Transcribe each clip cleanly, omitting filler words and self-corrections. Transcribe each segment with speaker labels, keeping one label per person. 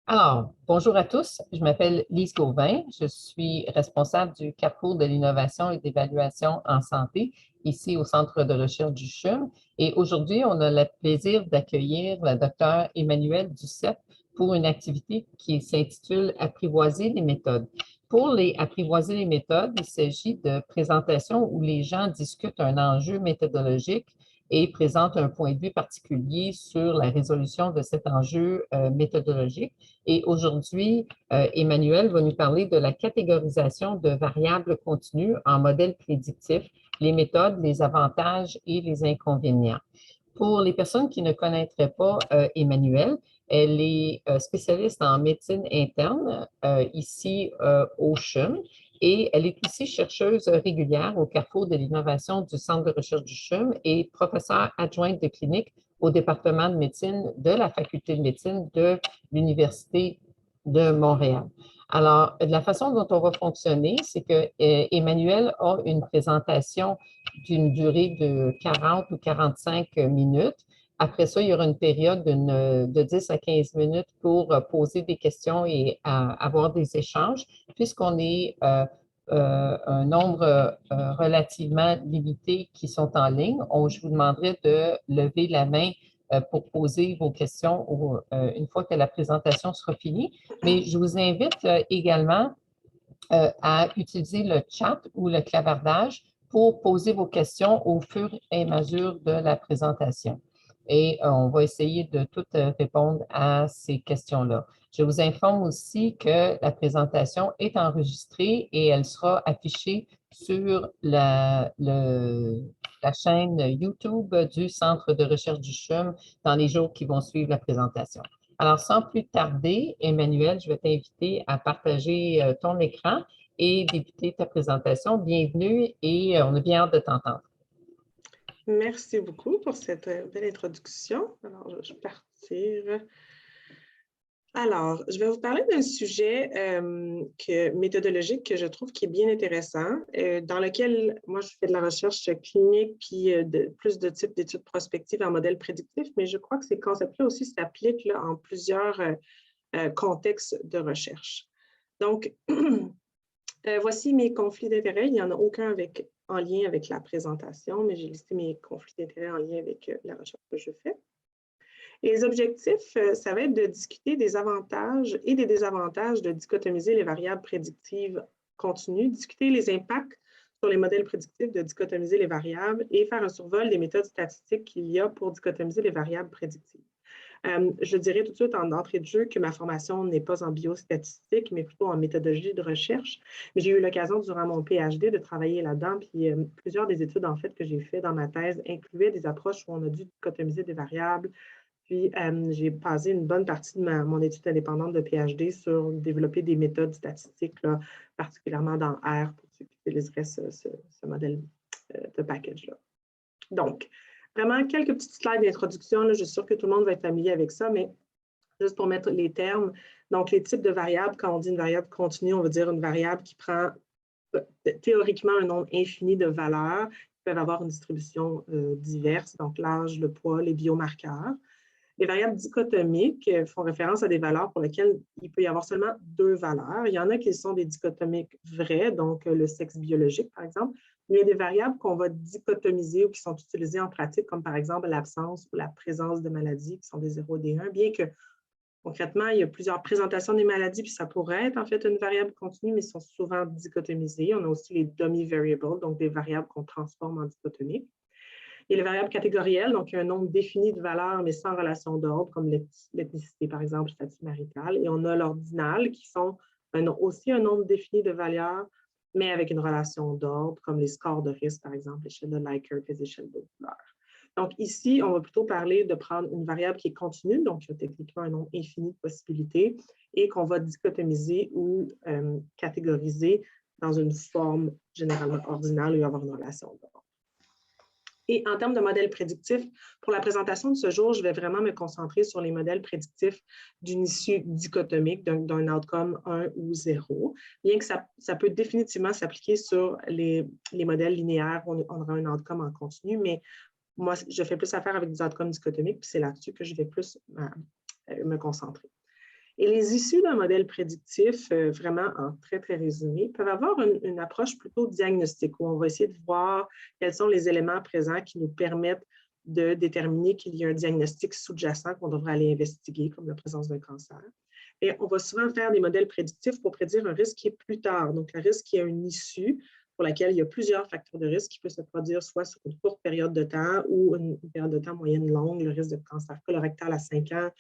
Speaker 1: Alors, bonjour à tous. Je m'appelle Lise Gauvin. Je suis responsable du Carrefour de l'innovation et d'évaluation en santé, ici au Centre de recherche du CHUM. Et aujourd'hui, on a le plaisir d'accueillir le docteur Emmanuel Duceppe pour une activité qui s'intitule Apprivoiser les méthodes. Pour les apprivoiser les méthodes, il s'agit de présentations où les gens discutent un enjeu méthodologique et présentent un point de vue particulier sur la résolution de cet enjeu méthodologique. Et aujourd'hui, Emmanuel va nous parler de la catégorisation de variables continues en modèles prédictifs, les méthodes, les avantages et les inconvénients. Pour les personnes qui ne connaîtraient pas Emmanuel, elle est spécialiste en médecine interne ici au CHUM et elle est aussi chercheuse régulière au Carrefour de l'innovation du Centre de recherche du CHUM et professeure adjointe de clinique au département de médecine de la Faculté de médecine de l'Université de Montréal. Alors, la façon dont on va fonctionner, c'est que Emmanuel a une présentation d'une durée de 40 ou 45 minutes. Après ça, il y aura une période de 10 à 15 minutes pour poser des questions et avoir des échanges. Puisqu'on est un nombre relativement limité qui sont en ligne, je vous demanderai de lever la main pour poser vos questions une fois que la présentation sera finie. Mais je vous invite également à utiliser le chat ou le clavardage pour poser vos questions au fur et à mesure de la présentation. Et on va essayer de toutes répondre à ces questions-là. Je vous informe aussi que la présentation est enregistrée et elle sera affichée sur la chaîne YouTube du Centre de recherche du CHUM dans les jours qui vont suivre la présentation. Alors, sans plus tarder, Emmanuel, je vais t'inviter à partager ton écran et débuter ta présentation. Bienvenue et on a bien hâte de t'entendre.
Speaker 2: Merci beaucoup pour cette belle introduction. Alors, je vais partir. Alors, je vais vous parler d'un sujet méthodologique que je trouve qui est bien intéressant, dans lequel moi, je fais de la recherche clinique puis plus de type d'études prospectives en modèle prédictif, mais je crois que ces concepts-là aussi s'appliquent en plusieurs contextes de recherche. Donc, voici mes conflits d'intérêts. Il n'y en a aucun en lien avec la présentation, mais j'ai listé mes conflits d'intérêts en lien avec la recherche que je fais. Et les objectifs, ça va être de discuter des avantages et des désavantages de dichotomiser les variables prédictives continues, discuter les impacts sur les modèles prédictifs de dichotomiser les variables et faire un survol des méthodes statistiques qu'il y a pour dichotomiser les variables prédictives. Je dirais tout de suite en entrée de jeu que ma formation n'est pas en biostatistique, mais plutôt en méthodologie de recherche. J'ai eu l'occasion durant mon PhD de travailler là-dedans, puis plusieurs des études en fait que j'ai faites dans ma thèse incluaient des approches où on a dû dichotomiser des variables. Puis, j'ai passé une bonne partie de mon étude indépendante de PhD sur développer des méthodes statistiques, là, particulièrement dans R, pour ceux qui utiliseraient ce modèle de package-là. Donc, vraiment, quelques petites slides d'introduction. Je suis sûre que tout le monde va être familier avec ça, mais juste pour mettre les termes. Donc, les types de variables, quand on dit une variable continue, on veut dire une variable qui prend théoriquement un nombre infini de valeurs qui peuvent avoir une distribution diverse, donc l'âge, le poids, les biomarqueurs. Les variables dichotomiques font référence à des valeurs pour lesquelles il peut y avoir seulement deux valeurs. Il y en a qui sont des dichotomiques vraies, donc le sexe biologique, par exemple. Mais il y a des variables qu'on va dichotomiser ou qui sont utilisées en pratique, comme par exemple l'absence ou la présence de maladies, qui sont des 0 et des 1, bien que concrètement, il y a plusieurs présentations des maladies, puis ça pourrait être en fait une variable continue, mais sont souvent dichotomisées. On a aussi les dummy variables, donc des variables qu'on transforme en dichotomiques. Il y a les variables catégorielles, donc il y a un nombre défini de valeurs, mais sans relation d'ordre, comme l'ethnicité, par exemple, statut marital. Et on a l'ordinal, qui sont aussi un nombre défini de valeurs, mais avec une relation d'ordre, comme les scores de risque, par exemple, l'échelle de Likert, les échelles de douleur. Donc ici, on va plutôt parler de prendre une variable qui est continue, donc il y a techniquement un nombre infini de possibilités, et qu'on va dichotomiser ou catégoriser dans une forme généralement ordinale où il va y avoir une relation d'ordre. Et en termes de modèles prédictifs, pour la présentation de ce jour, je vais vraiment me concentrer sur les modèles prédictifs d'une issue dichotomique, d'un outcome 1 ou 0, bien que ça peut définitivement s'appliquer sur les modèles linéaires où on aura un outcome en continu, mais moi, je fais plus affaire avec des outcomes dichotomiques, puis c'est là-dessus que je vais plus me concentrer. Et les issues d'un modèle prédictif, vraiment en très, très résumé, peuvent avoir une approche plutôt diagnostique, où on va essayer de voir quels sont les éléments présents qui nous permettent de déterminer qu'il y a un diagnostic sous-jacent qu'on devrait aller investiguer, comme la présence d'un cancer. Et on va souvent faire des modèles prédictifs pour prédire un risque qui est plus tard, donc un risque qui a une issue pour laquelle il y a plusieurs facteurs de risque qui peuvent se produire soit sur une courte période de temps ou une période de temps moyenne longue, le risque de cancer colorectal à 5 ans,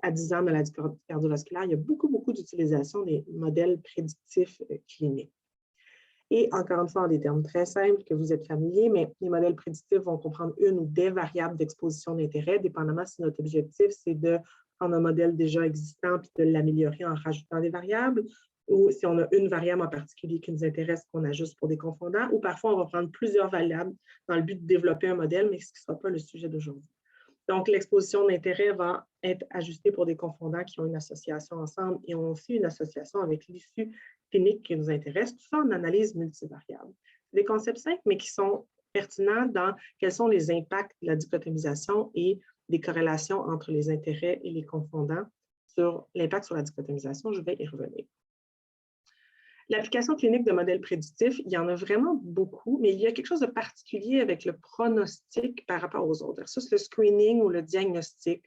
Speaker 2: à 10 ans, maladie cardiovasculaire. Il y a beaucoup d'utilisation des modèles prédictifs cliniques. Et encore une fois, en des termes très simples que vous êtes familiers, mais les modèles prédictifs vont comprendre une ou des variables d'exposition d'intérêt, dépendamment si notre objectif, c'est de prendre un modèle déjà existant puis de l'améliorer en rajoutant des variables, ou si on a une variable en particulier qui nous intéresse, qu'on ajuste pour des confondants, ou parfois on va prendre plusieurs variables dans le but de développer un modèle, mais ce qui ne sera pas le sujet d'aujourd'hui. Donc, l'exposition d'intérêt va être ajustée pour des confondants qui ont une association ensemble et ont aussi une association avec l'issue clinique qui nous intéresse, tout ça en analyse multivariable. C'est des concepts simples, mais qui sont pertinents dans quels sont les impacts de la dichotomisation et des corrélations entre les intérêts et les confondants sur l'impact sur la dichotomisation. Je vais y revenir. L'application clinique de modèles prédictifs, il y en a vraiment beaucoup, mais il y a quelque chose de particulier avec le pronostic par rapport aux autres, versus le screening ou le diagnostic.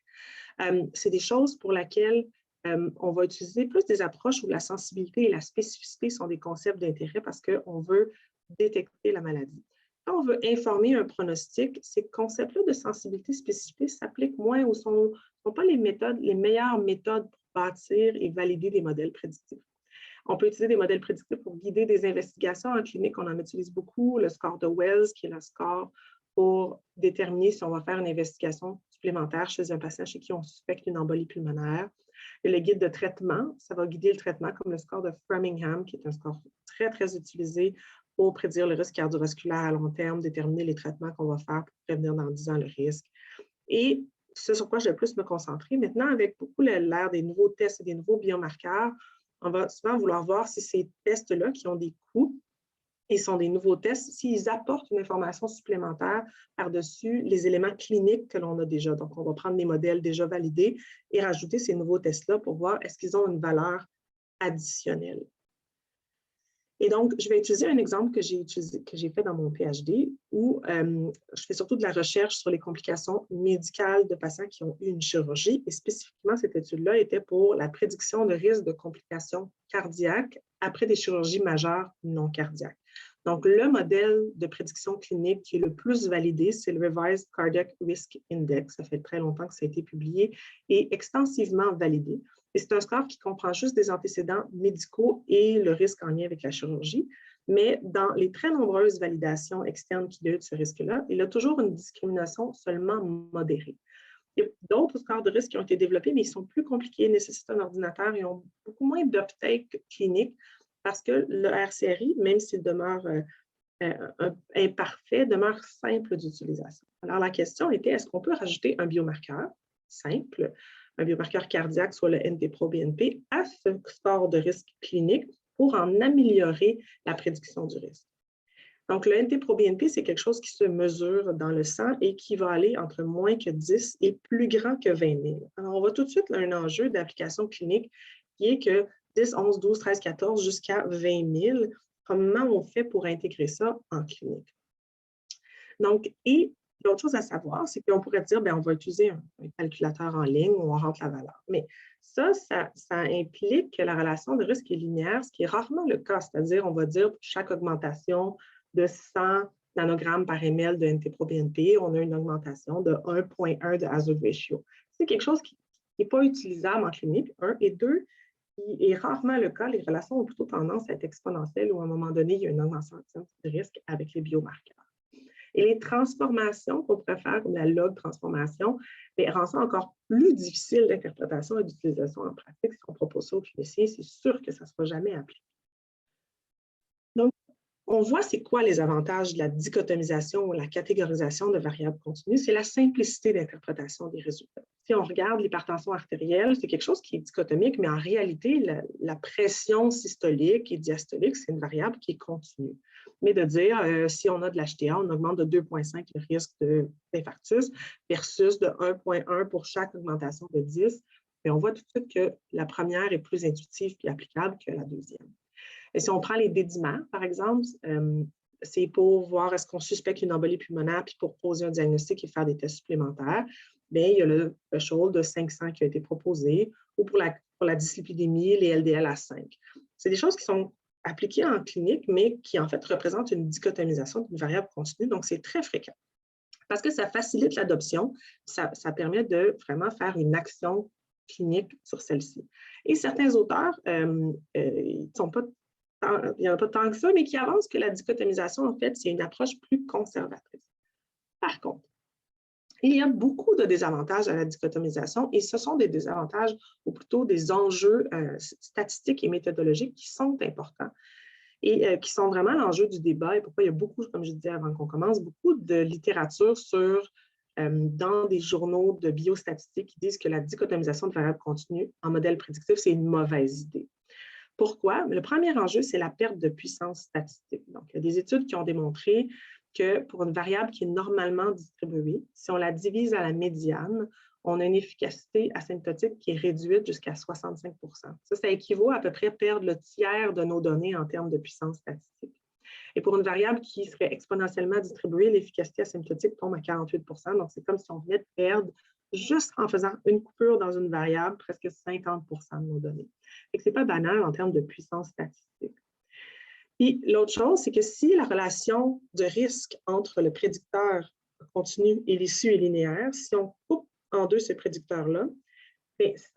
Speaker 2: C'est des choses pour lesquelles on va utiliser plus des approches où la sensibilité et la spécificité sont des concepts d'intérêt parce qu'on veut détecter la maladie. Quand on veut informer un pronostic, ces concepts-là de sensibilité et spécificité s'appliquent moins ou ne sont pas les meilleures méthodes pour bâtir et valider des modèles prédictifs. On peut utiliser des modèles prédictifs pour guider des investigations en clinique. On en utilise beaucoup, le score de Wells, qui est le score pour déterminer si on va faire une investigation supplémentaire chez un patient chez qui on suspecte une embolie pulmonaire. Et le guide de traitement, ça va guider le traitement comme le score de Framingham, qui est un score très, très utilisé pour prédire le risque cardiovasculaire à long terme, déterminer les traitements qu'on va faire pour prévenir dans 10 ans le risque. Et ce sur quoi je vais plus me concentrer maintenant, avec beaucoup l'ère des nouveaux tests et des nouveaux biomarqueurs, on va souvent vouloir voir si ces tests-là, qui ont des coûts et sont des nouveaux tests, s'ils apportent une information supplémentaire par-dessus les éléments cliniques que l'on a déjà. Donc, on va prendre des modèles déjà validés et rajouter ces nouveaux tests-là pour voir est-ce qu'ils ont une valeur additionnelle. Et donc, je vais utiliser un exemple que j'ai fait dans mon PhD où je fais surtout de la recherche sur les complications médicales de patients qui ont eu une chirurgie. Et spécifiquement, cette étude-là était pour la prédiction de risque de complications cardiaques après des chirurgies majeures non cardiaques. Donc, le modèle de prédiction clinique qui est le plus validé, c'est le Revised Cardiac Risk Index. Ça fait très longtemps que ça a été publié et extensivement validé. Et c'est un score qui comprend juste des antécédents médicaux et le risque en lien avec la chirurgie. Mais dans les très nombreuses validations externes qu'il y a eu de ce risque-là, il y a toujours une discrimination seulement modérée. Il y a d'autres scores de risque qui ont été développés, mais ils sont plus compliqués, nécessitent un ordinateur et ont beaucoup moins d'uptake clinique parce que le RCRI, même s'il demeure imparfait, demeure simple d'utilisation. Alors, la question était, est-ce qu'on peut rajouter un biomarqueur simple, un biomarqueur cardiaque, soit le NT-proBNP, à ce score de risque clinique pour en améliorer la prédiction du risque. Donc, le NT-proBNP, c'est quelque chose qui se mesure dans le sang et qui va aller entre moins que 10 et plus grand que 20 000. Alors, on voit tout de suite là, un enjeu d'application clinique qui est que 10, 11, 12, 13, 14 jusqu'à 20 000, comment on fait pour intégrer ça en clinique? Donc, et l'autre chose à savoir, c'est qu'on pourrait dire, bien, on va utiliser un calculateur en ligne où on rentre la valeur. Mais ça implique que la relation de risque est linéaire, ce qui est rarement le cas. C'est-à-dire, on va dire, pour chaque augmentation de 100 nanogrammes par ml de NT-proBNP, on a une augmentation de 1,1 de hazard ratio. C'est quelque chose qui n'est pas utilisable en clinique, 1. Et 2, qui est rarement le cas. Les relations ont plutôt tendance à être exponentielles où, à un moment donné, il y a une augmentation de risque avec les biomarqueurs. Et les transformations qu'on pourrait faire, comme la log transformation, rend ça encore plus difficile d'interprétation et d'utilisation en pratique. Si on propose ça aux cliniciens, c'est sûr que ça ne sera jamais appliqué. Donc, on voit c'est quoi les avantages de la dichotomisation ou la catégorisation de variables continues. C'est la simplicité d'interprétation des résultats. Si on regarde l'hypertension artérielle, c'est quelque chose qui est dichotomique, mais en réalité, la pression systolique et diastolique, c'est une variable qui est continue. Mais de dire, si on a de l'HTA, on augmente de 2,5 le risque d'infarctus versus de 1,1 pour chaque augmentation de 10. mais on voit tout de suite que la première est plus intuitive et applicable que la deuxième. Et si on prend les dédimères, par exemple, c'est pour voir est-ce qu'on suspecte une embolie pulmonaire, puis pour poser un diagnostic et faire des tests supplémentaires. Bien, il y a le threshold de 500 qui a été proposé, ou pour la dyslipidémie, les LDL à 5. C'est des choses qui sont appliquées en clinique, mais qui en fait représentent une dichotomisation d'une variable continue, donc c'est très fréquent. Parce que ça facilite l'adoption, ça permet de vraiment faire une action clinique sur celle-ci. Et certains auteurs, il n'y en a pas tant que ça, mais qui avancent que la dichotomisation, en fait, c'est une approche plus conservatrice. Par contre, il y a beaucoup de désavantages à la dichotomisation et ce sont des désavantages ou plutôt des enjeux statistiques et méthodologiques qui sont importants et qui sont vraiment l'enjeu du débat et pourquoi il y a beaucoup, comme je disais avant qu'on commence, beaucoup de littérature dans des journaux de biostatistique qui disent que la dichotomisation de variables continues en modèle prédictif, c'est une mauvaise idée. Pourquoi? Le premier enjeu, c'est la perte de puissance statistique. Donc, il y a des études qui ont démontré que pour une variable qui est normalement distribuée, si on la divise à la médiane, on a une efficacité asymptotique qui est réduite jusqu'à 65 %. Ça équivaut à peu près perdre le tiers de nos données en termes de puissance statistique. Et pour une variable qui serait exponentiellement distribuée, l'efficacité asymptotique tombe à 48 %. Donc, c'est comme si on venait de perdre, juste en faisant une coupure dans une variable, presque 50 % de nos données. Ce n'est pas banal en termes de puissance statistique. Puis l'autre chose, c'est que si la relation de risque entre le prédicteur continu et l'issue est linéaire, si on coupe en deux ces prédicteurs-là,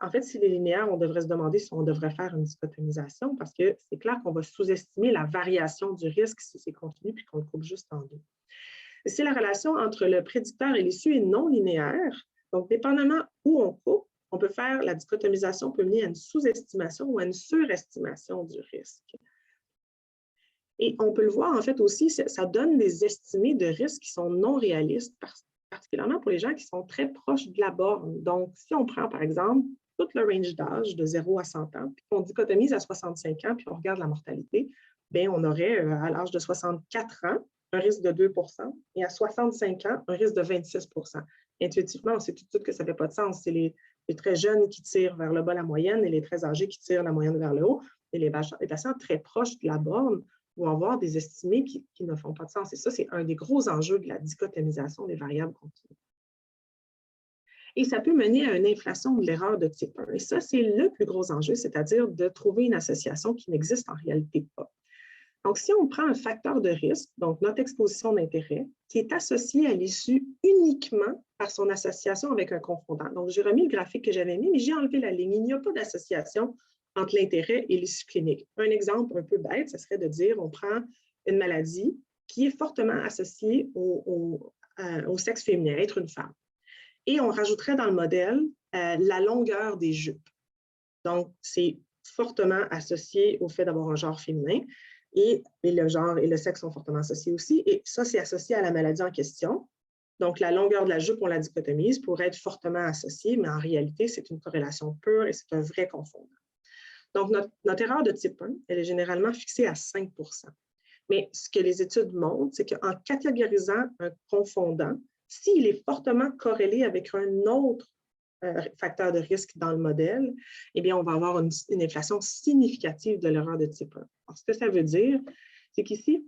Speaker 2: en fait, s'il est linéaire, on devrait se demander si on devrait faire une dichotomisation parce que c'est clair qu'on va sous-estimer la variation du risque si c'est continu puis qu'on le coupe juste en deux. Et si la relation entre le prédicteur et l'issue est non linéaire, donc dépendamment où on coupe, on peut faire la dichotomisation peut mener à une sous-estimation ou à une surestimation du risque. Et on peut le voir, en fait, aussi, ça donne des estimés de risque qui sont non réalistes, particulièrement pour les gens qui sont très proches de la borne. Donc, si on prend, par exemple, tout le range d'âge de 0 à 100 ans, puis on dichotomise à 65 ans, puis on regarde la mortalité, bien, on aurait, à l'âge de 64 ans, un risque de 2 % et à 65 ans, un risque de 26 %. Intuitivement, on sait tout de suite que ça ne fait pas de sens. C'est les très jeunes qui tirent vers le bas la moyenne et les très âgés qui tirent la moyenne vers le haut. Et les patients très proches de la borne vont avoir des estimés qui ne font pas de sens. Et ça, c'est un des gros enjeux de la dichotomisation des variables continues. Et ça peut mener à une inflation de l'erreur de type 1. Et ça, c'est le plus gros enjeu, c'est-à-dire de trouver une association qui n'existe en réalité pas. Donc, si on prend un facteur de risque, donc notre exposition d'intérêt, qui est associé à l'issue uniquement par son association avec un confondant. Donc, j'ai remis le graphique que j'avais mis, mais j'ai enlevé la ligne. Il n'y a pas d'association entre l'intérêt et l'issue clinique. Un exemple un peu bête, ce serait de dire on prend une maladie qui est fortement associée au sexe féminin, être une femme. Et on rajouterait dans le modèle la longueur des jupes. Donc, c'est fortement associé au fait d'avoir un genre féminin et le genre et le sexe sont fortement associés aussi. Et ça, c'est associé à la maladie en question. Donc, la longueur de la jupe, on la dichotomise pour être fortement associée, mais en réalité, c'est une corrélation pure et c'est un vrai confondant. Donc, notre erreur de type 1, elle est généralement fixée à 5 %. Mais ce que les études montrent, c'est qu'en catégorisant un confondant, s'il est fortement corrélé avec un autre facteur de risque dans le modèle, eh bien, on va avoir une inflation significative de l'erreur de type 1. Alors, ce que ça veut dire, c'est qu'ici,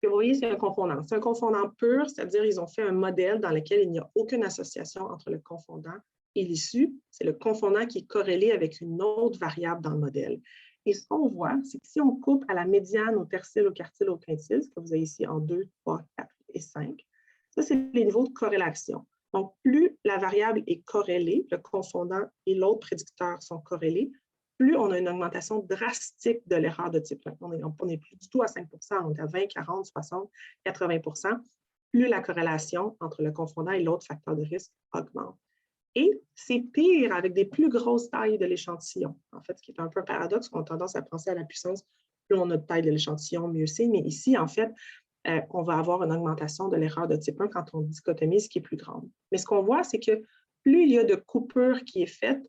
Speaker 2: vous voyez, c'est un confondant. C'est un confondant pur, c'est-à-dire qu'ils ont fait un modèle dans lequel il n'y a aucune association entre le confondant et l'issue. C'est le confondant qui est corrélé avec une autre variable dans le modèle. Et ce qu'on voit, c'est que si on coupe à la médiane, au tertile, au quartile, au quintile, ce que vous avez ici en 2, 3, 4 et 5, ça, c'est les niveaux de corrélation. Donc, plus la variable est corrélée, le confondant et l'autre prédicteur sont corrélés, plus on a une augmentation drastique de l'erreur de type 1. On n'est plus du tout à 5 %, on est à 20, 40, 60, 80 %. Plus la corrélation entre le confondant et l'autre facteur de risque augmente. Et c'est pire avec des plus grosses tailles de l'échantillon. En fait, ce qui est un peu un paradoxe, on a tendance à penser à la puissance, plus on a de taille de l'échantillon, mieux c'est. Mais ici, en fait, on va avoir une augmentation de l'erreur de type 1 quand on dichotomise qui est plus grande. Mais ce qu'on voit, c'est que plus il y a de coupures qui est faite,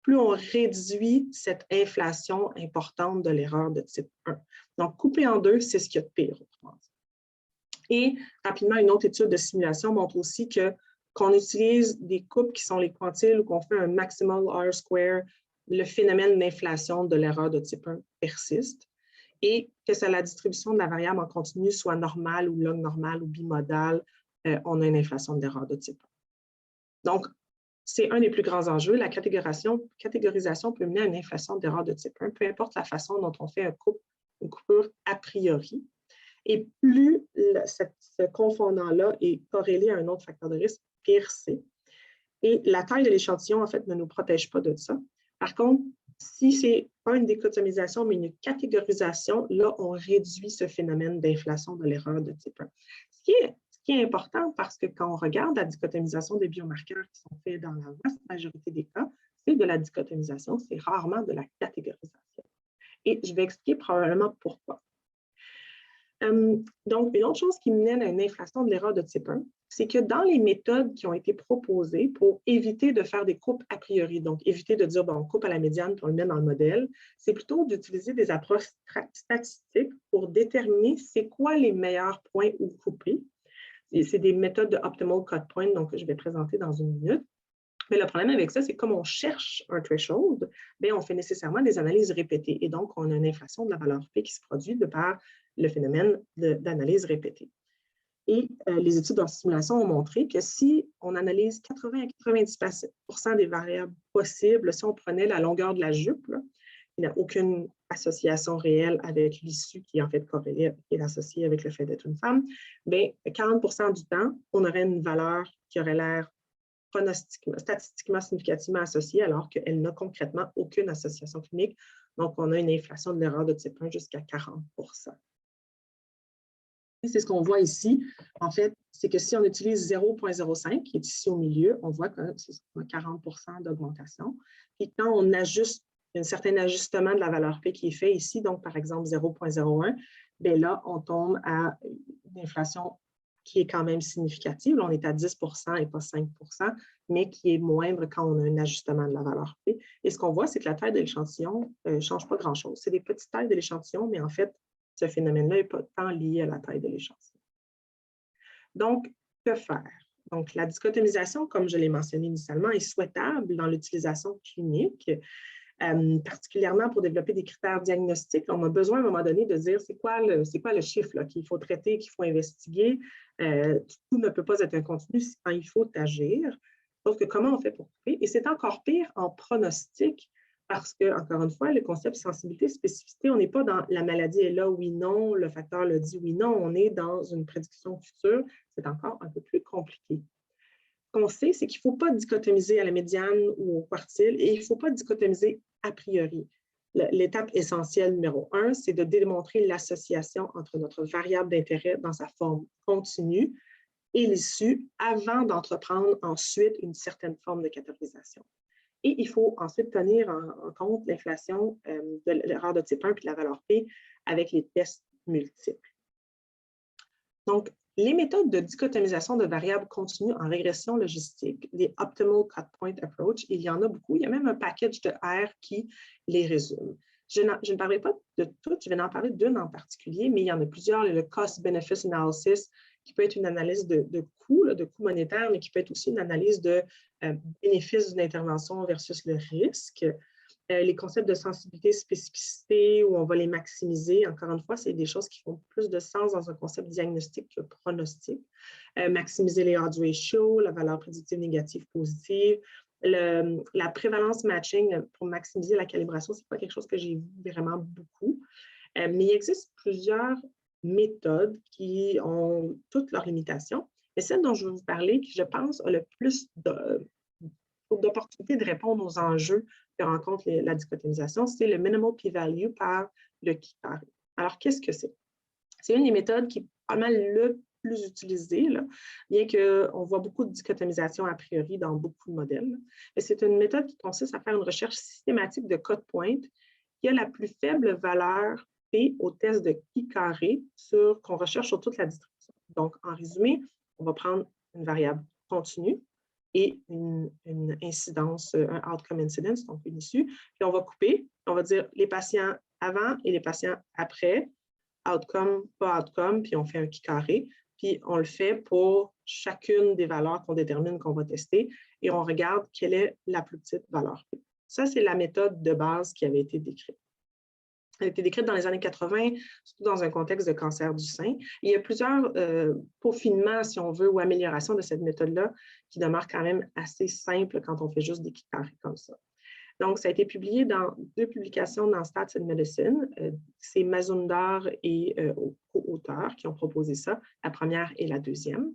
Speaker 2: plus on réduit cette inflation importante de l'erreur de type 1. Donc, couper en deux, c'est ce qu'il y a de pire, autrement dit. Et rapidement, une autre étude de simulation montre aussi que qu'on utilise des coupes qui sont les quantiles ou qu'on fait un maximal R-square, le phénomène d'inflation de l'erreur de type 1 persiste et que la distribution de la variable en continu soit normale ou log normale ou bimodale, on a une inflation de l'erreur de type 1. Donc, c'est un des plus grands enjeux. La catégorisation peut mener à une inflation d'erreur de type 1, peu importe la façon dont on fait une coupure a priori. Et plus ce confondant-là est corrélé à un autre facteur de risque, pire c'est. Et la taille de l'échantillon, en fait, ne nous protège pas de ça. Par contre, si ce n'est pas une dichotomisation, mais une catégorisation, là, on réduit ce phénomène d'inflation de l'erreur de type 1. Ce qui est important parce que quand on regarde la dichotomisation des biomarqueurs qui sont faits dans la vaste majorité des cas, c'est de la dichotomisation, c'est rarement de la catégorisation. Et je vais expliquer probablement pourquoi. Donc, une autre chose qui mène à une inflation de l'erreur de type 1, c'est que dans les méthodes qui ont été proposées pour éviter de faire des coupes a priori, donc éviter de dire, bon, on coupe à la médiane puis on le met dans le modèle, c'est plutôt d'utiliser des approches statistiques pour déterminer c'est quoi les meilleurs points où couper. C'est des méthodes de optimal cut point, donc je vais présenter dans une minute. Mais le problème avec ça, c'est que comme on cherche un threshold, bien, on fait nécessairement des analyses répétées. Et donc, on a une inflation de la valeur P qui se produit de par le phénomène d'analyse répétée. Et les études en simulation ont montré que si on analyse 80 à 90 % des variables possibles, si on prenait la longueur de la jupe, là, il n'y a aucune association réelle avec l'issue qui est en fait corrélée et associée avec le fait d'être une femme, bien, 40 % du temps, on aurait une valeur qui aurait l'air statistiquement significativement associée, alors qu'elle n'a concrètement aucune association clinique. Donc, on a une inflation de l'erreur de type 1 jusqu'à 40 %. C'est ce qu'on voit ici. En fait, c'est que si on utilise 0,05, qui est ici au milieu, on voit que c'est 40 % d'augmentation. Et quand on ajuste, un certain ajustement de la valeur P qui est fait ici, donc par exemple 0,01, bien là, on tombe à une inflation qui est quand même significative. Là, on est à 10 % et pas 5 %, mais qui est moindre quand on a un ajustement de la valeur P. Et ce qu'on voit, c'est que la taille de l'échantillon ne change pas grand-chose. C'est des petites tailles de l'échantillon, mais en fait, ce phénomène-là n'est pas tant lié à la taille de l'échantillon. Donc, que faire? Donc, la dichotomisation, comme je l'ai mentionné initialement, est souhaitable dans l'utilisation clinique, particulièrement pour développer des critères diagnostiques. On a besoin à un moment donné de dire c'est quoi le chiffre qu'il faut traiter, qu'il faut investiguer. Tout ne peut pas être un continu quand il faut agir. Sauf que comment on fait pour couper? Et c'est encore pire en pronostic parce que, encore une fois, le concept sensibilité, spécificité, on n'est pas dans la maladie est là, oui, non, le facteur le dit, oui, non, on est dans une prédiction future. C'est encore un peu plus compliqué. Ce qu'on sait, c'est qu'il ne faut pas dichotomiser à la médiane ou au quartile et il ne faut pas dichotomiser a priori. L'étape essentielle numéro 1, c'est de démontrer l'association entre notre variable d'intérêt dans sa forme continue et l'issue avant d'entreprendre ensuite une certaine forme de catégorisation. Et il faut ensuite tenir en compte l'inflation de l'erreur de type 1 puis de la valeur P avec les tests multiples. Donc, les méthodes de dichotomisation de variables continues en régression logistique, les Optimal Cut Point Approach, il y en a beaucoup. Il y a même un package de R qui les résume. Je ne parlerai pas de toutes, je vais en parler d'une en particulier, mais il y en a plusieurs. Le Cost-Benefit Analysis, qui peut être une analyse de coût monétaire, mais qui peut être aussi une analyse de bénéfice d'une intervention versus le risque. Les concepts de sensibilité, spécificité, où on va les maximiser. Encore une fois, c'est des choses qui font plus de sens dans un concept diagnostique que pronostic. Maximiser les odds ratio, la valeur prédictive négative positive. La prévalence matching pour maximiser la calibration, ce n'est pas quelque chose que j'ai vu vraiment beaucoup. Mais il existe plusieurs méthodes qui ont toutes leurs limitations. Mais celle dont je vais vous parler, qui, je pense, a le plus d'opportunités de répondre aux enjeux que rencontre la dichotomisation, c'est le minimal p-value par le chi-carré. Alors, qu'est-ce que c'est? C'est une des méthodes qui est pas mal le plus utilisée, là, bien qu'on voit beaucoup de dichotomisation a priori dans beaucoup de modèles. Mais c'est une méthode qui consiste à faire une recherche systématique de cut point qui a la plus faible valeur P au test de chi-carré qu'on recherche sur toute la distribution. Donc, en résumé, on va prendre une variable continue et une incidence, un outcome incidence, donc une issue. Puis on va couper, on va dire les patients avant et les patients après, outcome, pas outcome, puis on fait un chi-carré. puis on le fait pour chacune des valeurs qu'on détermine qu'on va tester, et on regarde quelle est la plus petite valeur P. Ça, c'est la méthode de base qui avait été décrite. Elle a été décrite dans les années 80, surtout dans un contexte de cancer du sein. Il y a plusieurs peaufinements, si on veut, ou améliorations de cette méthode-là qui demeurent quand même assez simples quand on fait juste des carrés comme ça. Donc, ça a été publié dans 2 publications dans Stats and Medicine. C'est Mazumdar et co-auteurs qui ont proposé ça, la première et la deuxième.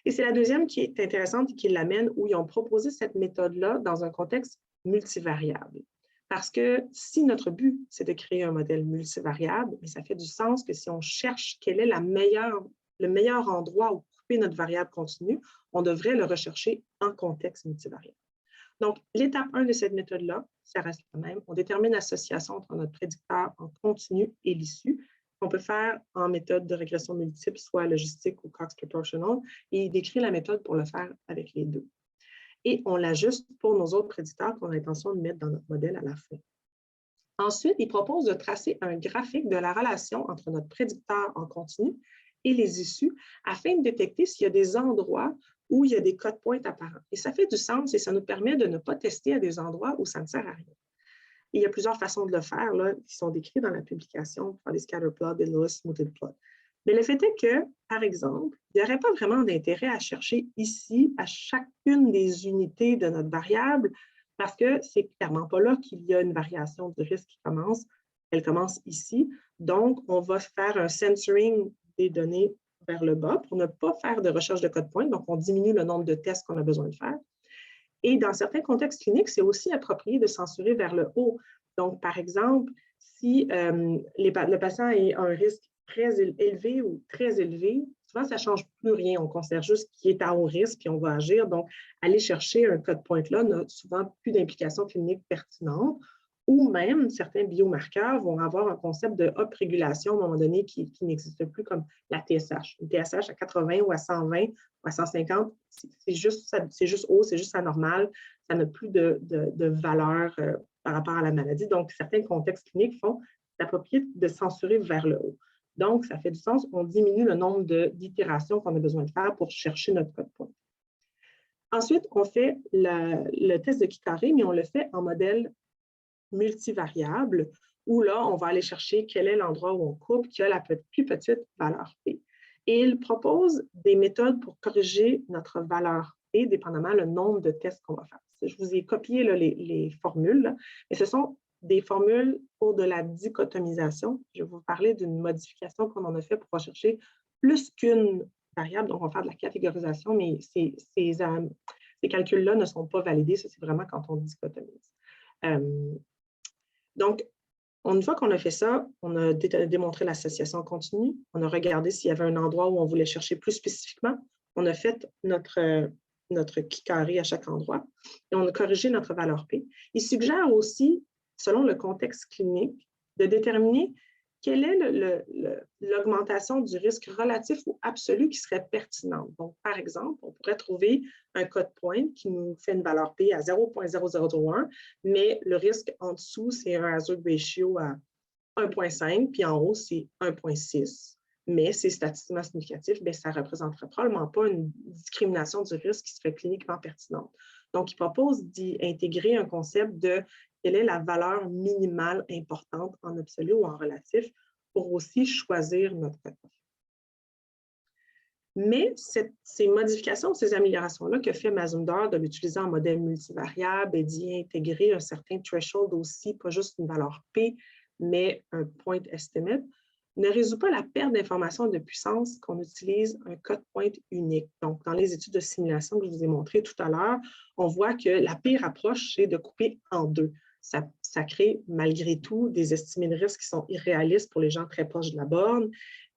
Speaker 2: Et c'est la deuxième qui est intéressante et qui l'amène où ils ont proposé cette méthode-là dans un contexte multivariable. Parce que si notre but, c'est de créer un modèle multivariable, mais ça fait du sens que si on cherche quel est le meilleur endroit où couper notre variable continue, on devrait le rechercher en contexte multivariable. Donc, l'étape 1 de cette méthode-là, ça reste la même. On détermine l'association entre notre prédicteur en continu et l'issue, qu'on peut faire en méthode de régression multiple, soit logistique ou Cox proportional, et il décrit la méthode pour le faire avec les deux. Et on l'ajuste pour nos autres prédicteurs qu'on a l'intention de mettre dans notre modèle à la fin. Ensuite, il propose de tracer un graphique de la relation entre notre prédicteur en continu et les issues afin de détecter s'il y a des endroits où il y a des codes points apparents. Et ça fait du sens et ça nous permet de ne pas tester à des endroits où ça ne sert à rien. Et il y a plusieurs façons de le faire là, qui sont décrites dans la publication pour des scatterplots, des Lewis smoothing plots. Mais le fait est que, par exemple, il n'y aurait pas vraiment d'intérêt à chercher ici, à chacune des unités de notre variable, parce que c'est clairement pas là qu'il y a une variation du risque qui commence. Elle commence ici. Donc, on va faire un censoring des données vers le bas pour ne pas faire de recherche de code point. Donc, on diminue le nombre de tests qu'on a besoin de faire. Et dans certains contextes cliniques, c'est aussi approprié de censurer vers le haut. Donc, par exemple, si le patient a un risque très élevé ou très élevé, souvent, ça ne change plus rien. On considère juste qu'il est à haut risque puis on va agir. Donc, aller chercher un code point-là n'a souvent plus d'implications cliniques pertinentes. Ou même, certains biomarqueurs vont avoir un concept de up-régulation à un moment donné qui n'existe plus, comme la TSH. Une TSH à 80 ou à 120 ou à 150, c'est juste haut, c'est juste anormal. Ça n'a plus de valeur par rapport à la maladie. Donc, certains contextes cliniques font l'approprié de censurer vers le haut. Donc, ça fait du sens, on diminue le nombre d'itérations qu'on a besoin de faire pour chercher notre code point. Ensuite, on fait le test de Kitare, mais on le fait en modèle multivariable, où là, on va aller chercher quel est l'endroit où on coupe, qui a la plus petite valeur P. Et il propose des méthodes pour corriger notre valeur P, dépendamment le nombre de tests qu'on va faire. Je vous ai copié là, les formules, là, mais ce sont des formules pour de la dichotomisation. Je vais vous parler d'une modification qu'on en a fait pour rechercher plus qu'une variable. Donc, on va faire de la catégorisation, mais ces calculs-là ne sont pas validés. Ça, c'est vraiment quand on dichotomise. Donc, une fois qu'on a fait ça, on a démontré l'association continue. On a regardé s'il y avait un endroit où on voulait chercher plus spécifiquement. On a fait notre Kitare à chaque endroit et on a corrigé notre valeur P. Il suggère aussi, selon le contexte clinique, de déterminer quelle est l'augmentation du risque relatif ou absolu qui serait pertinente. Donc, par exemple, on pourrait trouver un code point qui nous fait une valeur P à 0,0001, mais le risque en dessous, c'est un hazard ratio à 1,5, puis en haut, c'est 1,6. Mais c'est statistiquement significatif, bien, ça ne représenterait probablement pas une discrimination du risque qui serait cliniquement pertinente. Donc, il propose d'y intégrer un concept de quelle est la valeur minimale importante en absolu ou en relatif pour aussi choisir notre cutoff. Mais ces modifications, ces améliorations-là que fait Mazumdar de l'utiliser en modèle multivariable et d'y intégrer un certain threshold aussi, pas juste une valeur P, mais un point estimate, ne résout pas la perte d'information de puissance qu'on utilise un code point unique. Donc, dans les études de simulation que je vous ai montrées tout à l'heure, on voit que la pire approche, c'est de couper en deux. Ça crée malgré tout des estimés de risque qui sont irréalistes pour les gens très proches de la borne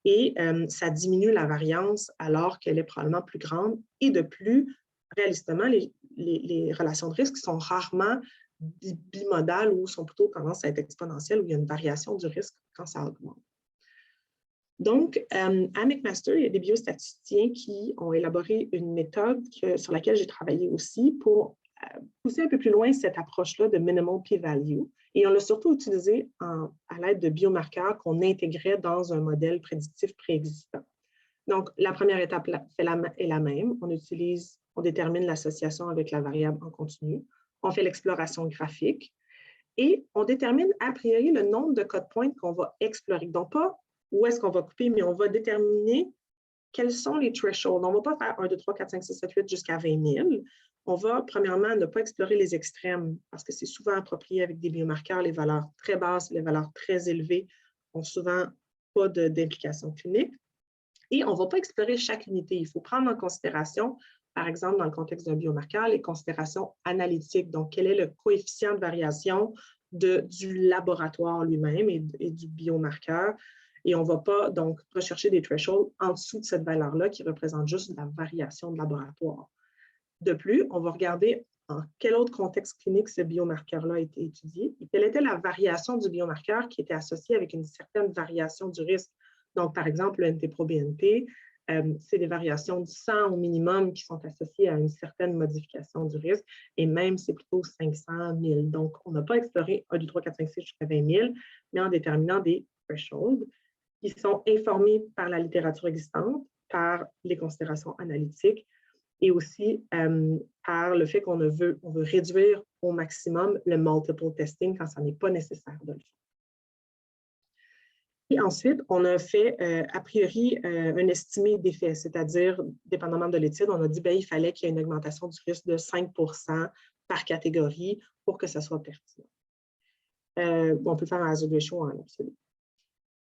Speaker 2: et ça diminue la variance alors qu'elle est probablement plus grande. Et de plus, réalistement, les relations de risque sont rarement bimodales ou sont plutôt tendance à être exponentielles où il y a une variation du risque quand ça augmente. Donc, à McMaster, il y a des biostatisticiens qui ont élaboré une méthode sur laquelle j'ai travaillé aussi pour pousser un peu plus loin cette approche-là de minimal p-value. Et on l'a surtout utilisé à l'aide de biomarqueurs qu'on intégrait dans un modèle prédictif préexistant. Donc, la première étape est la même. On détermine l'association avec la variable en continu. On fait l'exploration graphique et on détermine a priori le nombre de code points qu'on va explorer. Donc, pas où est-ce qu'on va couper, mais on va déterminer quels sont les thresholds. On ne va pas faire 1, 2, 3, 4, 5, 6, 7, 8 jusqu'à 20 000. On va, premièrement, ne pas explorer les extrêmes parce que c'est souvent approprié avec des biomarqueurs. Les valeurs très basses, les valeurs très élevées n'ont souvent pas d'implication clinique. Et on ne va pas explorer chaque unité. Il faut prendre en considération, par exemple, dans le contexte d'un biomarqueur, les considérations analytiques. Donc, quel est le coefficient de variation du laboratoire lui-même et du biomarqueur. Et on ne va pas donc rechercher des thresholds en dessous de cette valeur-là qui représente juste la variation de laboratoire. De plus, on va regarder en quel autre contexte clinique ce biomarqueur-là a été étudié et quelle était la variation du biomarqueur qui était associée avec une certaine variation du risque. Donc, par exemple, le NT-proBNP, c'est des variations de 100 au minimum qui sont associées à une certaine modification du risque, et même c'est plutôt 500 000. Donc, on n'a pas exploré 1, 2, 3, 4, 5, 6 jusqu'à 20 000, mais en déterminant des thresholds qui sont informés par la littérature existante, par les considérations analytiques, et aussi par le fait qu'on veut réduire au maximum le multiple testing quand ça n'est pas nécessaire de le faire. Et ensuite, on a fait a priori un estimé d'effet, c'est-à-dire, dépendamment de l'étude, on a dit qu'il fallait qu'il y ait une augmentation du risque de 5 par catégorie pour que ça soit pertinent. On peut faire un hazard ratio en absolu.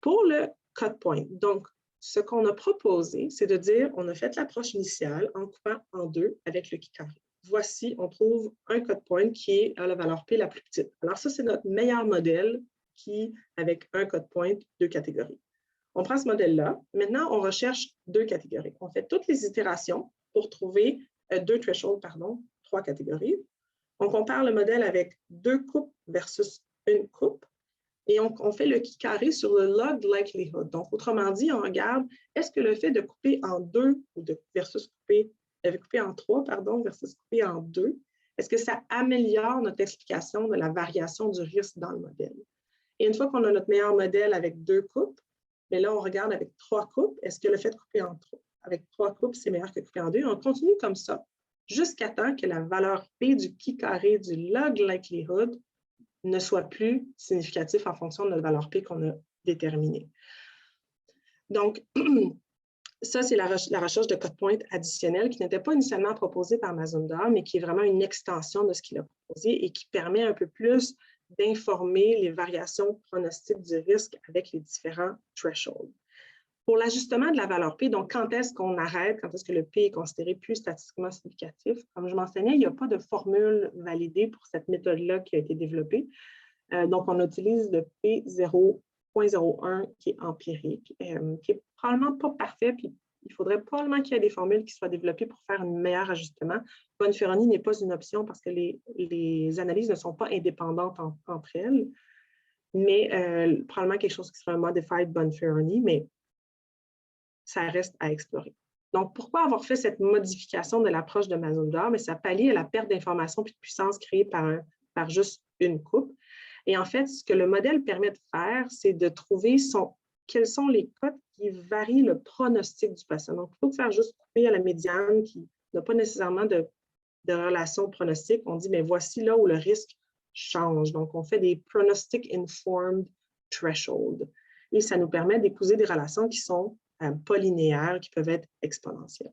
Speaker 2: Pour le cut point, donc, ce qu'on a proposé, c'est de dire, on a fait l'approche initiale en coupant en deux avec le Kikari. Voici, on trouve un cut point qui est à la valeur P la plus petite. Alors ça, c'est notre meilleur modèle qui, avec un cut point, 2 catégories. On prend ce modèle-là. Maintenant, on recherche 2 catégories. On fait toutes les itérations pour trouver 2 thresholds, 3 catégories. On compare le modèle avec 2 coupes versus une coupe. Et on fait le Kikari sur le log likelihood. Donc, autrement dit, on regarde, est-ce que le fait de couper en 2 ou versus couper en 3, versus couper en 2, est-ce que ça améliore notre explication de la variation du risque dans le modèle? Et une fois qu'on a notre meilleur modèle avec 2 coupes, mais là, on regarde avec 3 coupes, est-ce que le fait de couper avec 3 coupes, c'est meilleur que couper en 2? Et on continue comme ça jusqu'à temps que la valeur P du Kikari du log likelihood ne soit plus significatif en fonction de notre valeur P qu'on a déterminée. Donc, ça, c'est la recherche de code point additionnel qui n'était pas initialement proposée par Mazumdar, mais qui est vraiment une extension de ce qu'il a proposé et qui permet un peu plus d'informer les variations pronostiques du risque avec les différents thresholds. Pour l'ajustement de la valeur P, donc quand est-ce qu'on arrête, quand est-ce que le P est considéré plus statistiquement significatif, comme je mentionnais, il n'y a pas de formule validée pour cette méthode-là qui a été développée. Donc, on utilise le P 0.01 qui est empirique, qui n'est probablement pas parfait, puis il faudrait probablement qu'il y ait des formules qui soient développées pour faire un meilleur ajustement. Bonferroni n'est pas une option parce que les analyses ne sont pas indépendantes entre elles, mais probablement quelque chose qui serait un modified Bonferroni, mais ça reste à explorer. Donc, pourquoi avoir fait cette modification de l'approche de Mazumdar? Mais ça pallie à la perte d'information et de puissance créée par juste une coupe. Et en fait, ce que le modèle permet de faire, c'est de trouver quels sont les cotes qui varient le pronostic du patient. Donc, plutôt que de faire juste couper à la médiane qui n'a pas nécessairement de relation pronostic, on dit, mais voici là où le risque change. Donc, on fait des pronostic informed thresholds. Et ça nous permet d'épouser des relations qui sont pas linéaires, qui peuvent être exponentielles.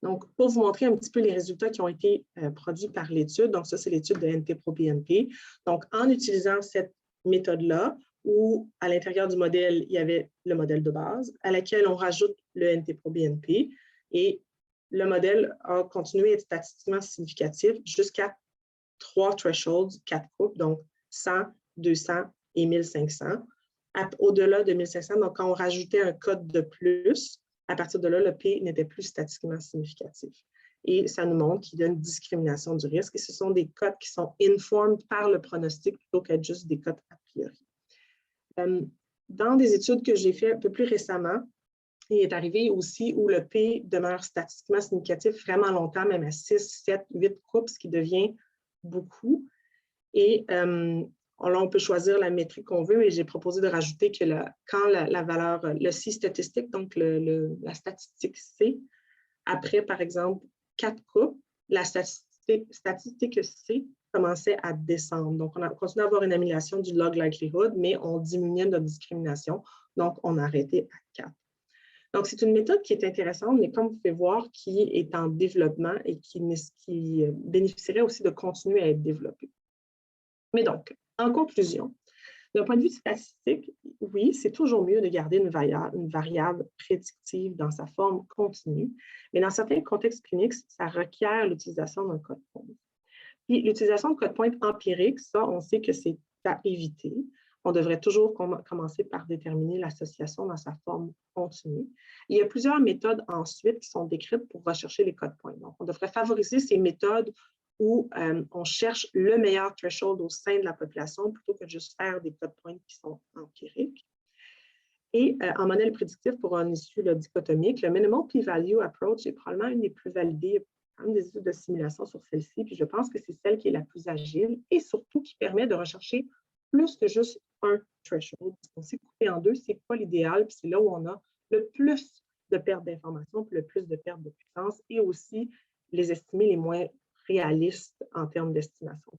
Speaker 2: Donc, pour vous montrer un petit peu les résultats qui ont été produits par l'étude, donc ça, c'est l'étude de NT-proBNP. Donc, en utilisant cette méthode-là, où à l'intérieur du modèle, il y avait le modèle de base, à laquelle on rajoute le NT-proBNP, et le modèle a continué à être statistiquement significatif jusqu'à 3 thresholds, 4 coupes, donc 100, 200 et 1500. Au-delà de 1500, donc quand on rajoutait un code de plus, à partir de là, le P n'était plus statistiquement significatif. Et ça nous montre qu'il y a une discrimination du risque. Et ce sont des codes qui sont informed par le pronostic plutôt qu'être juste des codes a priori. Dans des études que j'ai faites un peu plus récemment, il est arrivé aussi où le P demeure statistiquement significatif vraiment longtemps, même à 6, 7, 8 coupes, ce qui devient beaucoup. Et Là, on peut choisir la métrique qu'on veut, mais j'ai proposé de rajouter que quand la valeur, le C statistique, donc la statistique C, après, par exemple, 4 coupes, la statistique C commençait à descendre. Donc, on a continué à avoir une amélioration du log likelihood, mais on diminuait notre discrimination. Donc, on a arrêté à 4. Donc, c'est une méthode qui est intéressante, mais comme vous pouvez voir, qui est en développement et qui bénéficierait aussi de continuer à être développée. Mais donc, en conclusion, d'un point de vue statistique, oui, c'est toujours mieux de garder une variable prédictive dans sa forme continue, mais dans certains contextes cliniques, ça requiert l'utilisation d'un code point. Puis l'utilisation de code point empirique, ça, on sait que c'est à éviter. On devrait toujours commencer par déterminer l'association dans sa forme continue. Il y a plusieurs méthodes ensuite qui sont décrites pour rechercher les codes points. Donc, on devrait favoriser ces méthodes où on cherche le meilleur threshold au sein de la population plutôt que de juste faire des codes points qui sont empiriques. Et en modèle prédictif pour un issue dichotomique, le minimal p-value approach est probablement une des plus validées, une des études de simulation sur celle-ci, puis je pense que c'est celle qui est la plus agile et surtout qui permet de rechercher plus que juste un threshold. On s'est coupé en deux, c'est pas l'idéal, puis c'est là où on a le plus de pertes d'informations, puis le plus de pertes de puissance et aussi les estimer les moins réalistes en termes d'estimation.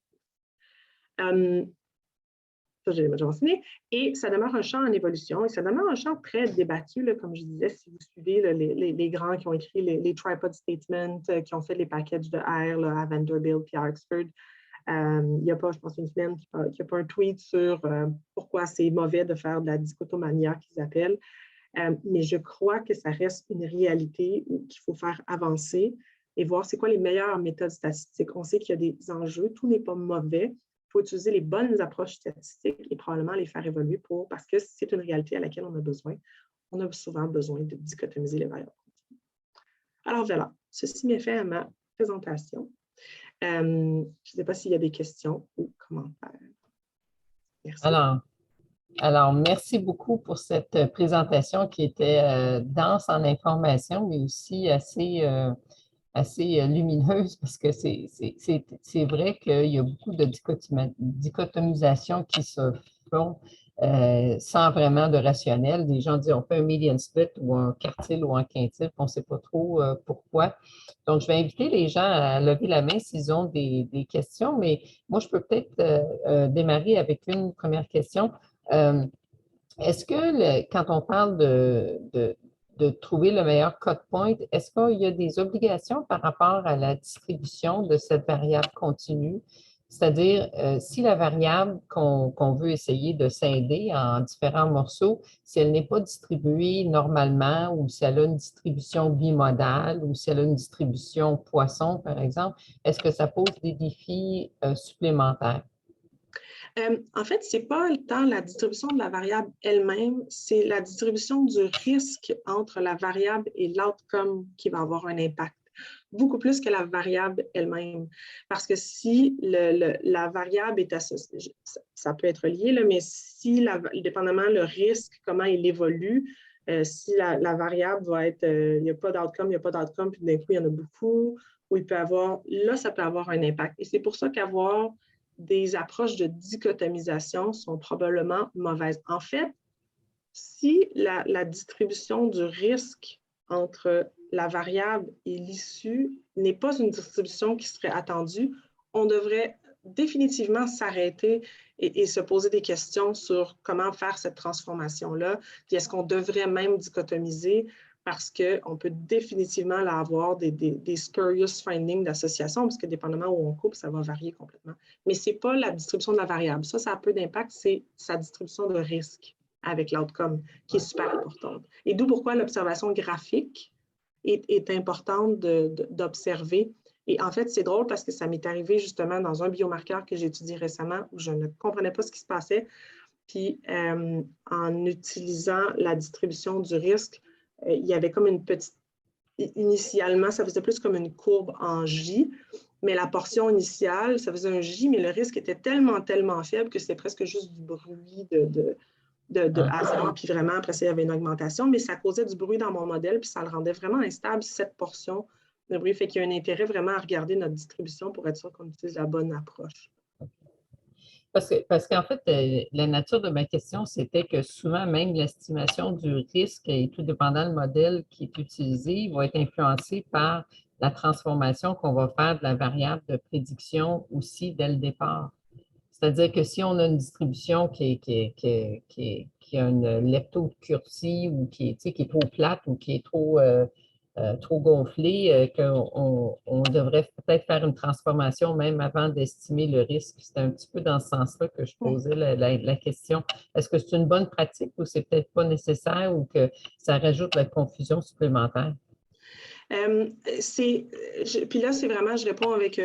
Speaker 2: Ça, j'ai déjà mentionné. Et ça demeure un champ en évolution et ça demeure un champ très débattu, là, comme je disais, si vous suivez là, les grands qui ont écrit les tripod statements, qui ont fait les packages de R là, à Vanderbilt et à Oxford. Il n'y a pas, je pense, une semaine qu'il n'y a pas un tweet sur pourquoi c'est mauvais de faire de la dichotomania qu'ils appellent. Mais je crois que ça reste une réalité qu'il faut faire avancer et voir c'est quoi les meilleures méthodes statistiques. On sait qu'il y a des enjeux, tout n'est pas mauvais. Il faut utiliser les bonnes approches statistiques et probablement les faire évoluer parce que c'est une réalité à laquelle on a besoin. On a souvent besoin de dichotomiser les variables. Alors voilà, ceci m'est fait à ma présentation. Je ne sais pas s'il y a des questions ou commentaires.
Speaker 1: Merci. Alors, merci beaucoup pour cette présentation qui était dense en informations, mais aussi assez lumineuse parce que c'est vrai qu'il y a beaucoup de dichotomisation qui se font sans vraiment de rationnel. Des gens disent on fait un median split ou un quartile ou un quintile, on ne sait pas trop pourquoi. Donc, je vais inviter les gens à lever la main s'ils ont des questions, mais moi, je peux peut-être démarrer avec une première question. Est-ce que quand on parle de trouver le meilleur cut point, est-ce qu'il y a des obligations par rapport à la distribution de cette variable continue? C'est-à-dire, si la variable qu'on veut essayer de scinder en différents morceaux, si elle n'est pas distribuée normalement ou si elle a une distribution bimodale ou si elle a une distribution poisson, par exemple, est-ce que ça pose des défis supplémentaires?
Speaker 2: En fait, ce n'est pas tant la distribution de la variable elle-même, c'est la distribution du risque entre la variable et l'outcome qui va avoir un impact, beaucoup plus que la variable elle-même. Parce que si la variable est associée, ça peut être lié, là, mais si, dépendamment le risque, comment il évolue, si la variable va être, il n'y a pas d'outcome, puis d'un coup, il y en a beaucoup, ou il peut avoir, là, ça peut avoir un impact. Et c'est pour ça qu'avoir des approches de dichotomisation sont probablement mauvaises. En fait, si la distribution du risque entre la variable et l'issue n'est pas une distribution qui serait attendue, on devrait définitivement s'arrêter et se poser des questions sur comment faire cette transformation-là, puis est-ce qu'on devrait même dichotomiser parce qu'on peut définitivement avoir des spurious findings d'association, parce que dépendamment où on coupe, ça va varier complètement. Mais ce n'est pas la distribution de la variable. Ça a peu d'impact, c'est sa distribution de risque avec l'outcome qui est super importante. Et d'où pourquoi l'observation graphique est importante d'observer. Et en fait, c'est drôle parce que ça m'est arrivé justement dans un biomarqueur que j'ai étudié récemment où je ne comprenais pas ce qui se passait. Puis, en utilisant la distribution du risque, il y avait comme une petite... Initialement, ça faisait plus comme une courbe en J, mais la portion initiale, ça faisait un J, mais le risque était tellement faible que c'était presque juste du bruit de hasard, puis vraiment, après ça, il y avait une augmentation, mais ça causait du bruit dans mon modèle, puis ça le rendait vraiment instable, cette portion de bruit. Fait qu'il y a un intérêt vraiment à regarder notre distribution pour être sûr qu'on utilise la bonne approche.
Speaker 1: Parce qu'en fait, la nature de ma question, c'était que souvent, même l'estimation du risque, et tout dépendant du modèle qui est utilisé, va être influencé par la transformation qu'on va faire de la variable de prédiction aussi dès le départ. C'est-à-dire que si on a une distribution qui a une leptocurtie ou qui est trop plate ou qui est trop gonflée, qu'on devrait peut-être faire une transformation même avant d'estimer le risque. C'est un petit peu dans ce sens-là que je posais la question. Est-ce que c'est une bonne pratique ou c'est peut-être pas nécessaire ou que ça rajoute de la confusion supplémentaire?
Speaker 2: Puis là, c'est vraiment, je réponds avec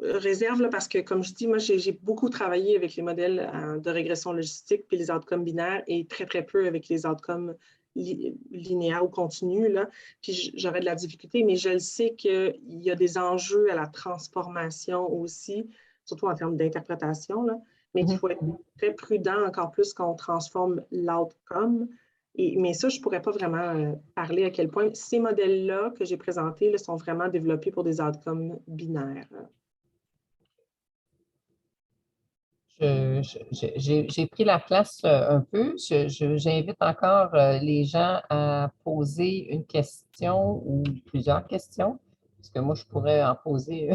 Speaker 2: réserve, là, parce que, comme je dis, moi, j'ai beaucoup travaillé avec les modèles de régression logistique puis les outcomes binaires et très, très peu avec les outcomes linéaires ou continus, là. Puis j'aurais de la difficulté, mais je le sais qu'il y a des enjeux à la transformation aussi, surtout en termes d'interprétation, là, mais qu'il faut être très prudent encore plus quand on transforme l'outcome. Mais ça, je ne pourrais pas vraiment parler à quel point ces modèles-là que j'ai présentés là, sont vraiment développés pour des outcomes binaires.
Speaker 1: J'ai pris la place un peu. J'invite encore les gens à poser une question ou plusieurs questions, parce que moi, je pourrais en poser,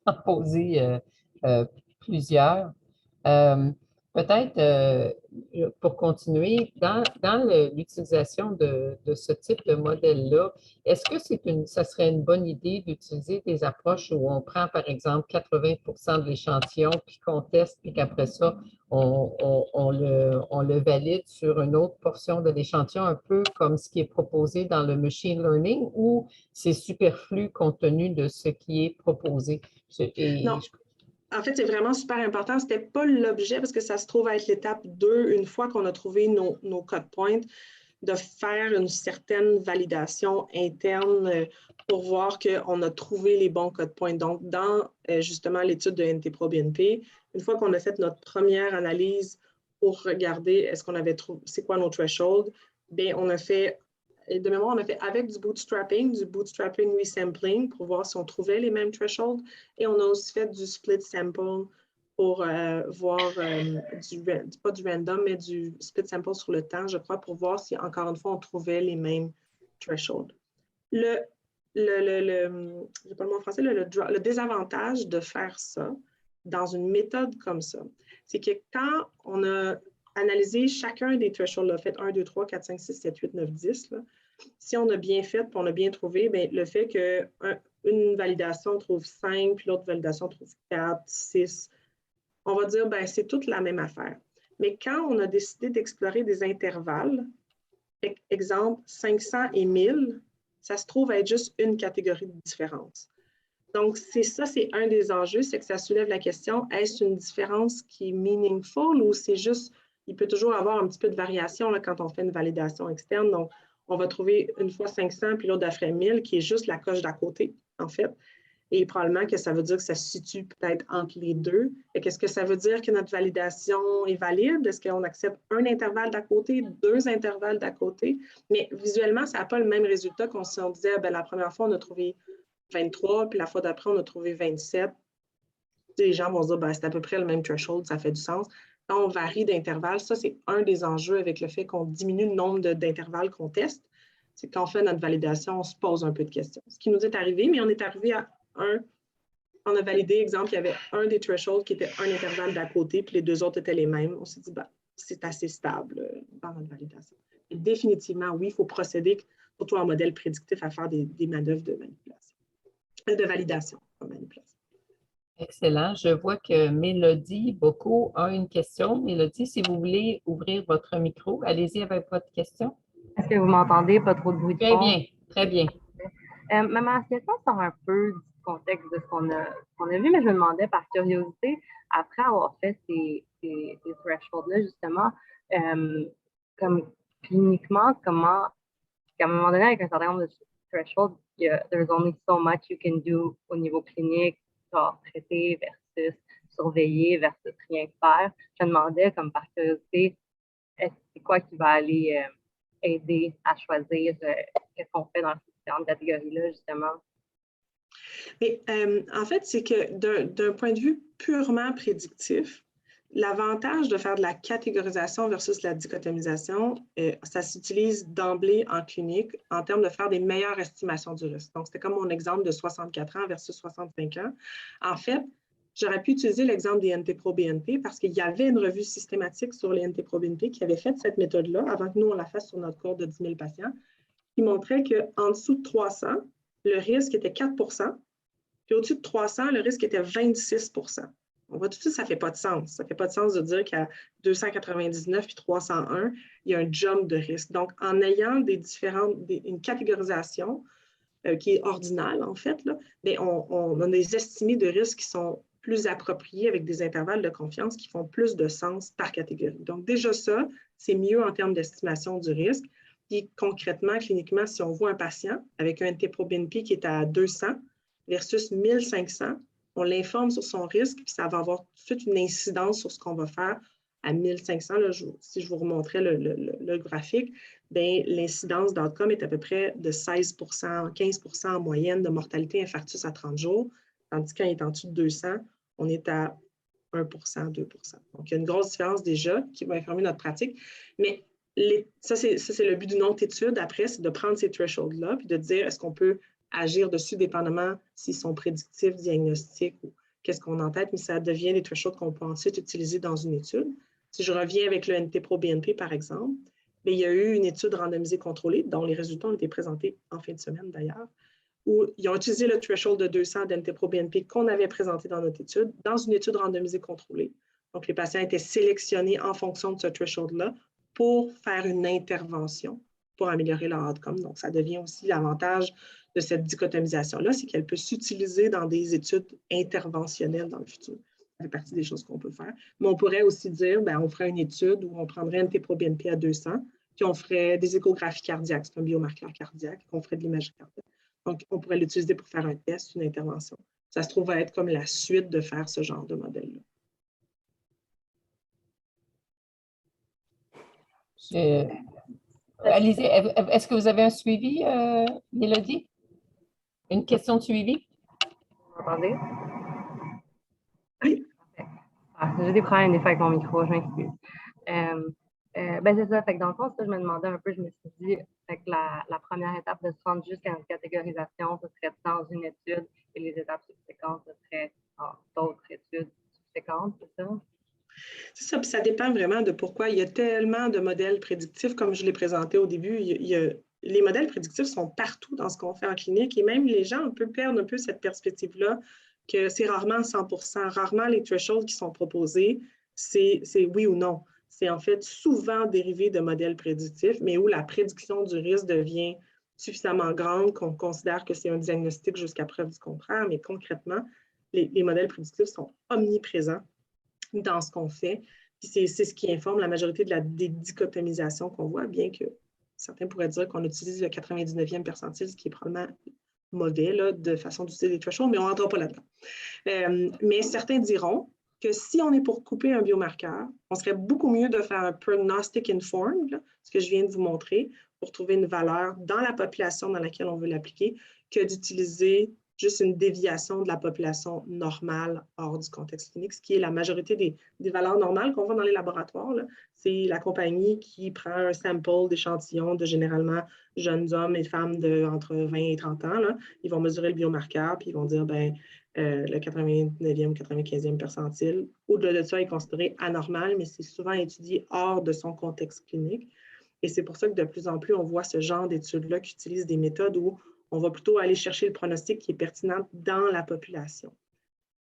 Speaker 1: en poser euh, plusieurs. Euh, Peut-être pour continuer, dans l'utilisation de ce type de modèle-là, est-ce que ça serait une bonne idée d'utiliser des approches où on prend, par exemple, 80% de l'échantillon, puis qu'on teste, puis qu'après ça, on le valide sur une autre portion de l'échantillon, un peu comme ce qui est proposé dans le machine learning, ou c'est superflu compte tenu de ce qui est proposé?
Speaker 2: Non, en fait, c'est vraiment super important. Ce n'était pas l'objet parce que ça se trouve à être l'étape 2, une fois qu'on a trouvé nos code points, de faire une certaine validation interne pour voir qu'on a trouvé les bons code points. Donc, dans justement l'étude de NT-proBNP, une fois qu'on a fait notre première analyse pour regarder est-ce qu'on avait trouvé, c'est quoi nos thresholds, bien, on a fait, de mémoire, on a fait avec du bootstrapping resampling pour voir si on trouvait les mêmes thresholds. Et on a aussi fait du split sample pour voir pas du random, mais du split sample sur le temps, je crois, pour voir si, encore une fois, on trouvait les mêmes thresholds. Je n'ai pas le mot en français, le désavantage de faire ça dans une méthode comme ça, c'est que quand on a analysé chacun des thresholds, là, fait 1, 2, 3, 4, 5, 6, 7, 8, 9, 10, là, si on a bien fait et on a bien trouvé, bien, le fait qu'une validation trouve 5, puis l'autre validation trouve 4, 6, on va dire, ben, c'est toute la même affaire. Mais quand on a décidé d'explorer des intervalles, exemple 500 et 1000, ça se trouve être juste une catégorie de différence. Donc, c'est un des enjeux, c'est que ça soulève la question, est-ce une différence qui est meaningful ou c'est juste, il peut toujours avoir un petit peu de variation là, quand on fait une validation externe. Donc, on va trouver une fois 500 puis l'autre d'après 1000 qui est juste la coche d'à côté, en fait. Et probablement que ça veut dire que ça se situe peut-être entre les deux. Qu'est-ce que ça veut dire que notre validation est valide? Est-ce qu'on accepte un intervalle d'à côté, 2 intervalles d'à côté? Mais visuellement, ça n'a pas le même résultat qu'on si on disait, ben, la première fois, on a trouvé 23, puis la fois d'après, on a trouvé 27. Les gens vont se dire, ben, c'est à peu près le même threshold, ça fait du sens. Quand on varie d'intervalles, ça, c'est un des enjeux avec le fait qu'on diminue le nombre d'intervalles qu'on teste. C'est quand on fait notre validation, on se pose un peu de questions. Ce qui nous est arrivé, mais on est arrivé à on a validé, exemple, il y avait un des thresholds qui était un intervalle d'à côté, puis les 2 autres étaient les mêmes. On s'est dit, ben, c'est assez stable dans notre validation. Et définitivement, oui, il faut procéder, surtout en modèle prédictif, à faire des manœuvres de manipulation, de validation en manipulation.
Speaker 1: Excellent. Je vois que Mélodie Bocco a une question. Mélodie, si vous voulez ouvrir votre micro, allez-y avec votre question.
Speaker 3: Est-ce que vous m'entendez? Pas trop de bruit de fond?
Speaker 1: Très bien, très bien.
Speaker 3: Ma question sort un peu du contexte de ce qu'on a vu, mais je me demandais par curiosité, après avoir fait ces thresholds-là, justement, comme cliniquement, comment, qu'à un moment donné, avec un certain nombre de thresholds, there's only so much you can do au niveau clinique, genre traiter versus surveiller versus rien faire. Je me demandais, comme par curiosité, c'est quoi qui va aller aider à choisir qu'est-ce qu'on fait dans ces différentes catégories-là, justement?
Speaker 2: Mais, en fait, c'est que d'un point de vue purement prédictif, l'avantage de faire de la catégorisation versus la dichotomisation, ça s'utilise d'emblée en clinique en termes de faire des meilleures estimations du risque. Donc, c'était comme mon exemple de 64 ans versus 65 ans. En fait, j'aurais pu utiliser l'exemple des NT-proBNP parce qu'il y avait une revue systématique sur les NT-proBNP qui avait fait cette méthode-là avant que nous, on la fasse sur notre cohorte de 10 000 patients, qui montrait qu'en dessous de 300, le risque était 4 puis au-dessus de 300, le risque était 26 On voit tout de suite, ça ne fait pas de sens. Ça ne fait pas de sens de dire qu'à 299 puis 301, il y a un jump de risque. Donc, en ayant une catégorisation qui est ordinale, en fait, là, bien, on a des estimés de risque qui sont plus appropriés avec des intervalles de confiance qui font plus de sens par catégorie. Donc, déjà ça, c'est mieux en termes d'estimation du risque. Puis concrètement, cliniquement, si on voit un patient avec un NT-proBNP qui est à 200 versus 1500, on l'informe sur son risque, puis ça va avoir tout de suite une incidence sur ce qu'on va faire à 1500. Là, si je vous remontrais le graphique, l'incidence d'outcome est à peu près de 16 15 en moyenne de mortalité infarctus à 30 jours, tandis qu'il est en dessous de 200, on est à 1 2 Donc, il y a une grosse différence déjà qui va informer notre pratique. Mais ça, c'est le but d'une autre étude. Après, c'est de prendre ces thresholds-là puis de dire est-ce qu'on peut agir dessus dépendamment s'ils sont prédictifs, diagnostiques ou qu'est-ce qu'on a en tête, mais ça devient des thresholds qu'on peut ensuite utiliser dans une étude. Si je reviens avec le NT-proBNP, par exemple, bien, il y a eu une étude randomisée contrôlée dont les résultats ont été présentés en fin de semaine d'ailleurs, où ils ont utilisé le threshold de 200 d'NT-proBNP qu'on avait présenté dans notre étude, dans une étude randomisée contrôlée. Donc, les patients étaient sélectionnés en fonction de ce threshold-là pour faire une intervention pour améliorer leur outcome. Donc, ça devient aussi l'avantage de cette dichotomisation-là, c'est qu'elle peut s'utiliser dans des études interventionnelles dans le futur. Ça fait partie des choses qu'on peut faire. Mais on pourrait aussi dire, bien, on ferait une étude où on prendrait NT-proBNP à 200, puis on ferait des échographies cardiaques, c'est un biomarqueur cardiaque, qu'on ferait de l'imagerie cardiaque. Donc, on pourrait l'utiliser pour faire un test, une intervention. Ça se trouve à être comme la suite de faire ce genre de modèle-là.
Speaker 1: Alizé, est-ce que vous avez un suivi, Mélodie? Une question de suivi?
Speaker 3: Vous m'entendez?
Speaker 2: Oui.
Speaker 3: J'ai des problèmes des fois avec mon micro, je m'excuse. C'est ça, fait que dans le fond, ça, je me demandais un peu, je me suis dit, fait que la première étape de se rendre jusqu'à une catégorisation, ce serait dans une étude, et les étapes subséquentes, ce serait dans d'autres études subséquentes, c'est ça?
Speaker 2: C'est ça, puis ça dépend vraiment de pourquoi. Il y a tellement de modèles prédictifs, comme je l'ai présenté au début. Les modèles prédictifs sont partout dans ce qu'on fait en clinique et même les gens, on peut perdre un peu cette perspective-là que c'est rarement 100%. Rarement les thresholds qui sont proposés, c'est oui ou non. C'est en fait souvent dérivé de modèles prédictifs, mais où la prédiction du risque devient suffisamment grande qu'on considère que c'est un diagnostic jusqu'à preuve du contraire. Mais concrètement, les modèles prédictifs sont omniprésents dans ce qu'on fait. Puis c'est ce qui informe la majorité des dichotomisations qu'on voit, bien que certains pourraient dire qu'on utilise le 99e percentile, ce qui est probablement mauvais là, de façon d'utiliser les thresholds, mais on ne rentrera pas là-dedans. Mais certains diront que si on est pour couper un biomarqueur, on serait beaucoup mieux de faire un prognostic informed, là, ce que je viens de vous montrer, pour trouver une valeur dans la population dans laquelle on veut l'appliquer, que d'utiliser juste une déviation de la population normale hors du contexte clinique, ce qui est la majorité des valeurs normales qu'on voit dans les laboratoires. C'est la compagnie qui prend un sample d'échantillons de généralement jeunes hommes et femmes entre 20 et 30 ans. Là. Ils vont mesurer le biomarqueur, puis ils vont dire, le 89e ou 95e percentile, au-delà de ça, est considéré anormal, mais c'est souvent étudié hors de son contexte clinique. Et c'est pour ça que de plus en plus, on voit ce genre d'études-là qui utilisent des méthodes où on va plutôt aller chercher le pronostic qui est pertinent dans la population.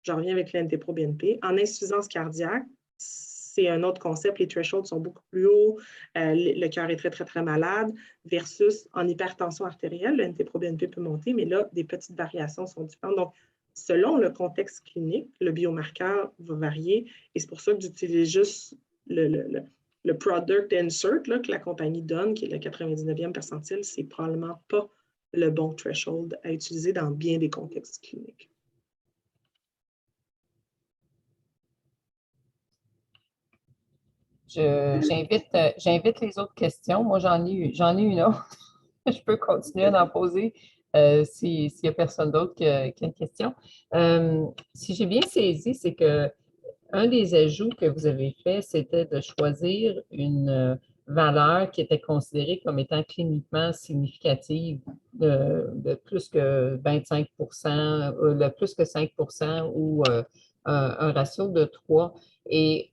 Speaker 2: Je reviens avec le NT-proBNP. En insuffisance cardiaque, c'est un autre concept. Les thresholds sont beaucoup plus hauts. Le cœur est très, très, très malade versus en hypertension artérielle. Le NT-proBNP peut monter, mais là, des petites variations sont différentes. Donc, selon le contexte clinique, le biomarqueur va varier. Et c'est pour ça que j'utilise juste le product insert là, que la compagnie donne, qui est le 99e percentile. C'est probablement pas le bon threshold à utiliser dans bien des contextes cliniques.
Speaker 1: J'invite les autres questions. Moi, j'en ai une autre. Je peux continuer à en poser s'il n'y a personne d'autre qui a une question. Si j'ai bien saisi, c'est que Un des ajouts que vous avez fait, c'était de choisir une valeur qui était considérée comme étant cliniquement significative de plus que 25 le plus que 5 ou un ratio de 3. Et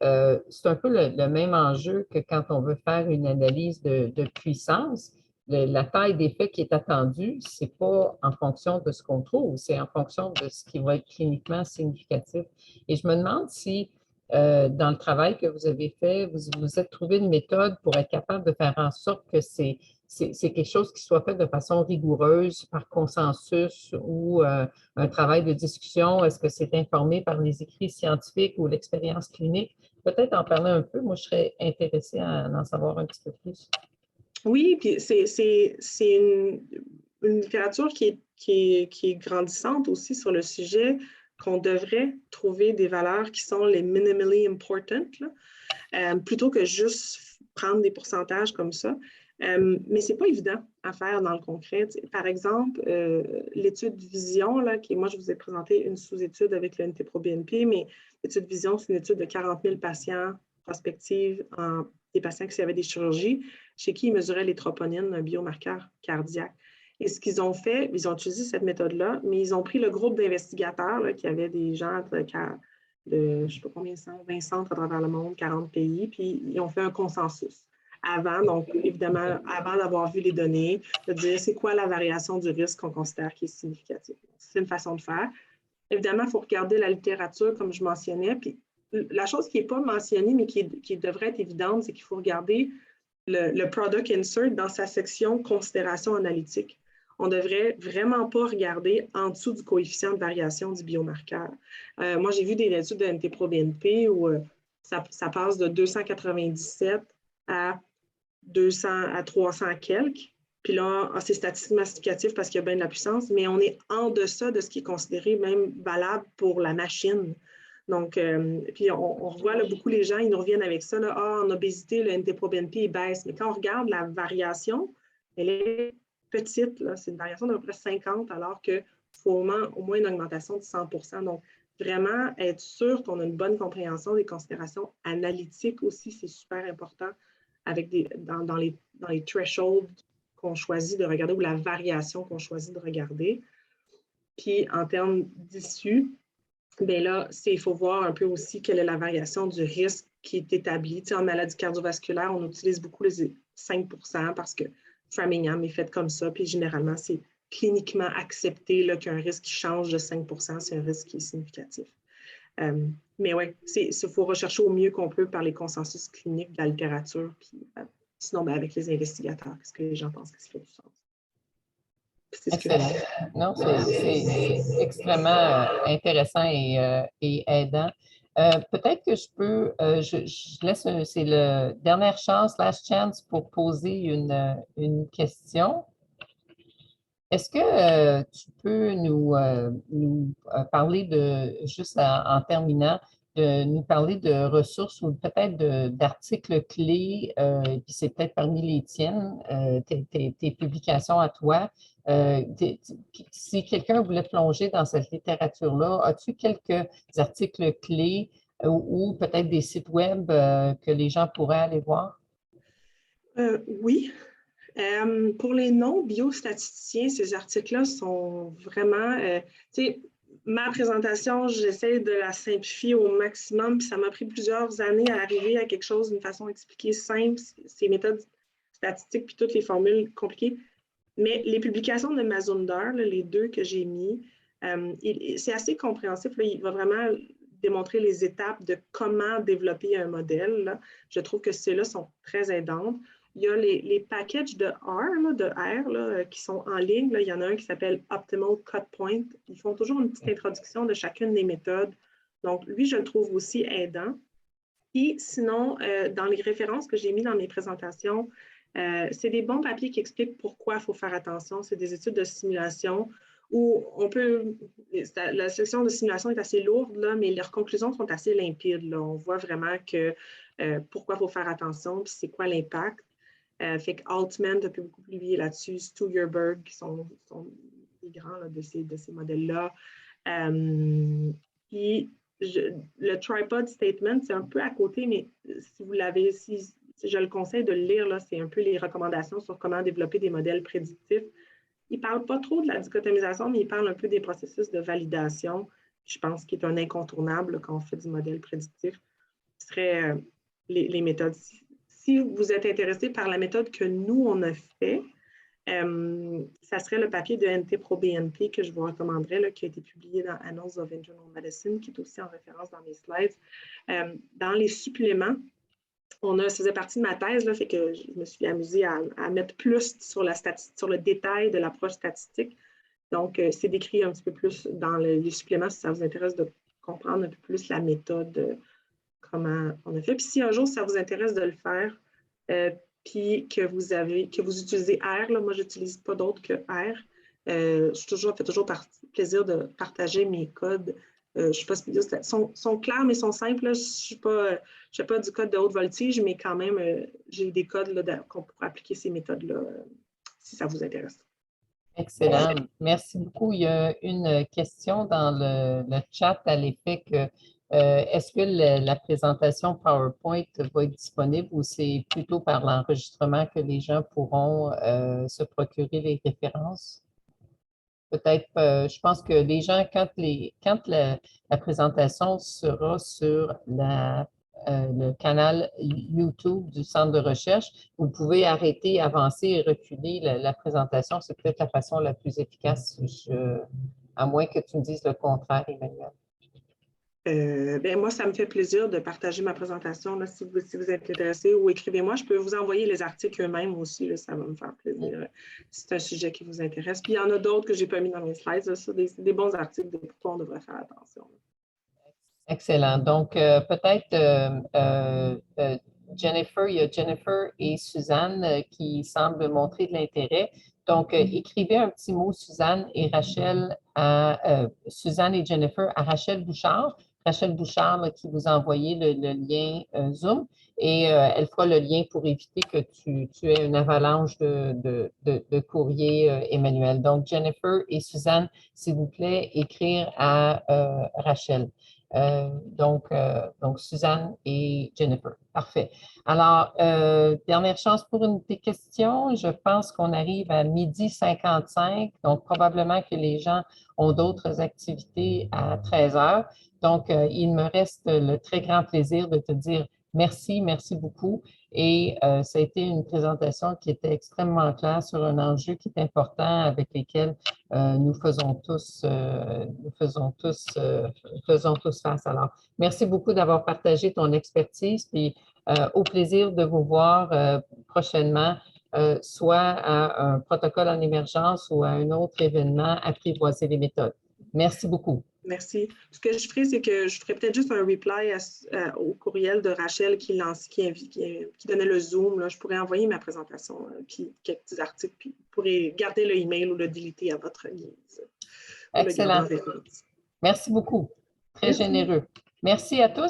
Speaker 1: c'est un peu le même enjeu que quand on veut faire une analyse de puissance. La taille d'effet qui est attendue, ce n'est pas en fonction de ce qu'on trouve, c'est en fonction de ce qui va être cliniquement significatif. Et je me demande si, dans le travail que vous avez fait, vous vous êtes trouvé une méthode pour être capable de faire en sorte que c'est quelque chose qui soit fait de façon rigoureuse, par consensus ou un travail de discussion. Est-ce que c'est informé par les écrits scientifiques ou l'expérience clinique? Peut-être en parler un peu. Moi, je serais intéressée à en savoir un petit peu plus.
Speaker 2: Oui, puis c'est une littérature qui est grandissante aussi sur le sujet, qu'on devrait trouver des valeurs qui sont les minimally important, là, plutôt que juste prendre des pourcentages comme ça. Mais ce n'est pas évident à faire dans le concret. Par exemple, l'étude Vision, là, moi, je vous ai présenté une sous-étude avec le NT-proBNP, mais l'étude Vision, c'est une étude de 40 000 patients prospective, des patients qui avaient des chirurgies, chez qui ils mesuraient les troponines, un biomarqueur cardiaque. Et ce qu'ils ont fait, ils ont utilisé cette méthode-là, mais ils ont pris le groupe d'investigateurs là, qui avaient des gens de je ne sais pas combien de centres, 20 centres à travers le monde, 40 pays, puis ils ont fait un consensus avant, donc évidemment, avant d'avoir vu les données, de dire c'est quoi la variation du risque qu'on considère qui est significative. C'est une façon de faire. Évidemment, il faut regarder la littérature, comme je mentionnais, puis la chose qui n'est pas mentionnée, mais qui devrait être évidente, c'est qu'il faut regarder le product insert dans sa section considération analytique. On ne devrait vraiment pas regarder en dessous du coefficient de variation du biomarqueur. Moi, j'ai vu des études de NT-proBNP où ça passe de 297 à 300 quelques. Puis là, c'est statistiquement significatif parce qu'il y a bien de la puissance, mais on est en deçà de ce qui est considéré même valable pour la machine. Donc, puis on revoit là, beaucoup les gens, ils nous reviennent avec ça, là, en obésité, le NT-proBNP baisse. Mais quand on regarde la variation, elle est petite, c'est une variation d'à peu près 50, alors qu'il faut au moins une augmentation de 100 %. Donc, vraiment être sûr qu'on a une bonne compréhension des considérations analytiques aussi, c'est super important avec dans les thresholds qu'on choisit de regarder ou la variation qu'on choisit de regarder. Puis, en termes d'issue, bien là, il faut voir un peu aussi quelle est la variation du risque qui est établie. Tu sais, en maladie cardiovasculaire, on utilise beaucoup les 5 % parce que Framingham est fait comme ça, puis généralement, c'est cliniquement accepté qu'un risque qui change de 5 %, c'est un risque qui est significatif. Mais oui, il faut rechercher au mieux qu'on peut par les consensus cliniques de la littérature, puis sinon, ben, avec les investigateurs, qu'est-ce que les gens pensent que ça fait du sens.
Speaker 1: Excellent. Non, c'est extrêmement intéressant et aidant. Peut-être que je peux, je laisse, c'est la dernière chance, last chance pour poser une question. Est-ce que tu peux nous parler juste en terminant, de nous parler de ressources ou peut-être d'articles clés, puis c'est peut-être parmi les tiennes, tes publications à toi. Si quelqu'un voulait plonger dans cette littérature-là, as-tu quelques articles clés ou peut-être des sites web que les gens pourraient aller voir?
Speaker 2: Oui. Pour les non-biostatisticiens, ces articles-là sont vraiment, tu sais, ma présentation, j'essaie de la simplifier au maximum, puis ça m'a pris plusieurs années à arriver à quelque chose d'une façon expliquée simple, ces méthodes statistiques, puis toutes les formules compliquées. Mais les publications de Mazumdar, les deux que j'ai mis, c'est assez compréhensif. Là, il va vraiment démontrer les étapes de comment développer un modèle. Là. Je trouve que ceux-là sont très aidantes. Il y a les packages de R, qui sont en ligne. Là. Il y en a un qui s'appelle Optimal Cut Point. Ils font toujours une petite introduction de chacune des méthodes. Donc, lui, je le trouve aussi aidant. Et sinon, dans les références que j'ai mis dans mes présentations, c'est des bons papiers qui expliquent pourquoi il faut faire attention. C'est des études de simulation où la section de simulation est assez lourde, là, mais leurs conclusions sont assez limpides. Là. On voit vraiment pourquoi il faut faire attention, puis c'est quoi l'impact. Fait que Altman a pu beaucoup publier là-dessus, Stugerberg, qui sont des grands là, de ces modèles-là. Puis le tripod statement, c'est un peu à côté, mais si vous l'avez, si je le conseille de le lire, là, c'est un peu les recommandations sur comment développer des modèles prédictifs. Il ne parle pas trop de la dichotomisation, mais il parle un peu des processus de validation, je pense qu'il est un incontournable quand on fait du modèle prédictif. Ce serait les méthodes. Si vous êtes intéressé par la méthode que nous, on a fait, ça serait le papier de NT-proBNP que je vous recommanderais, là, qui a été publié dans Annals of Internal Medicine, qui est aussi en référence dans mes slides. Dans les suppléments, ça faisait partie de ma thèse, là, fait que je me suis amusée à mettre plus sur le détail de l'approche statistique. Donc, c'est décrit un petit peu plus dans les suppléments si ça vous intéresse de comprendre un peu plus la méthode, comment on a fait. Puis si un jour ça vous intéresse de le faire, puis que vous utilisez R, là, moi je n'utilise pas d'autre que R, fait toujours plaisir de partager mes codes. Je sais pas si sont clairs, mais sont simples. Là. Je ne fais pas du code de haute voltige, mais quand même, j'ai des codes qu'on pourrait appliquer ces méthodes-là si ça vous intéresse.
Speaker 1: Excellent. Merci beaucoup. Il y a une question dans le chat à l'effet que est-ce que la présentation PowerPoint va être disponible ou c'est plutôt par l'enregistrement que les gens pourront se procurer les références? Peut-être, je pense que les gens, quand la présentation sera sur le canal YouTube du Centre de recherche, vous pouvez arrêter, avancer et reculer la présentation. C'est peut-être la façon la plus efficace, à moins que tu me dises le contraire, Emmanuel.
Speaker 2: Moi, ça me fait plaisir de partager ma présentation là, si vous êtes intéressé ou écrivez-moi. Je peux vous envoyer les articles eux-mêmes aussi. Là, ça va me faire plaisir si c'est un sujet qui vous intéresse. Puis il y en a d'autres que je n'ai pas mis dans mes slides. C'est des bons articles de pourquoi on devrait faire attention.
Speaker 1: Excellent. Donc, peut-être Jennifer, il y a Jennifer et Suzanne qui semblent montrer de l'intérêt. Donc, écrivez un petit mot, Suzanne et Suzanne et Jennifer à Rachel Bouchard. Rachel Bouchard là, qui vous a envoyé le lien Zoom et elle fera le lien pour éviter que tu aies une avalanche de courrier, Emmanuel. Donc, Jennifer et Suzanne, s'il vous plaît, écrire à Rachel. Donc, Suzanne et Jennifer. Parfait. Alors, dernière chance pour une des questions. Je pense qu'on arrive à 12h55, donc probablement que les gens ont d'autres activités à 13h. Donc, il me reste le très grand plaisir de te dire merci, merci beaucoup. Et ça a été une présentation qui était extrêmement claire sur un enjeu qui est important avec lesquels nous faisons tous face. Alors, merci beaucoup d'avoir partagé ton expertise, puis au plaisir de vous voir prochainement, soit à un protocole en émergence ou à un autre événement apprivoiser les méthodes. Merci beaucoup.
Speaker 2: Merci. Ce que je ferai, c'est que je ferai peut-être juste un reply au courriel de Rachel qui donnait le Zoom. Là. Je pourrais envoyer ma présentation, puis quelques petits articles, puis vous pourrez garder le email ou le déliter à votre guise.
Speaker 1: Excellent. Merci beaucoup. Très généreux. Merci à tous.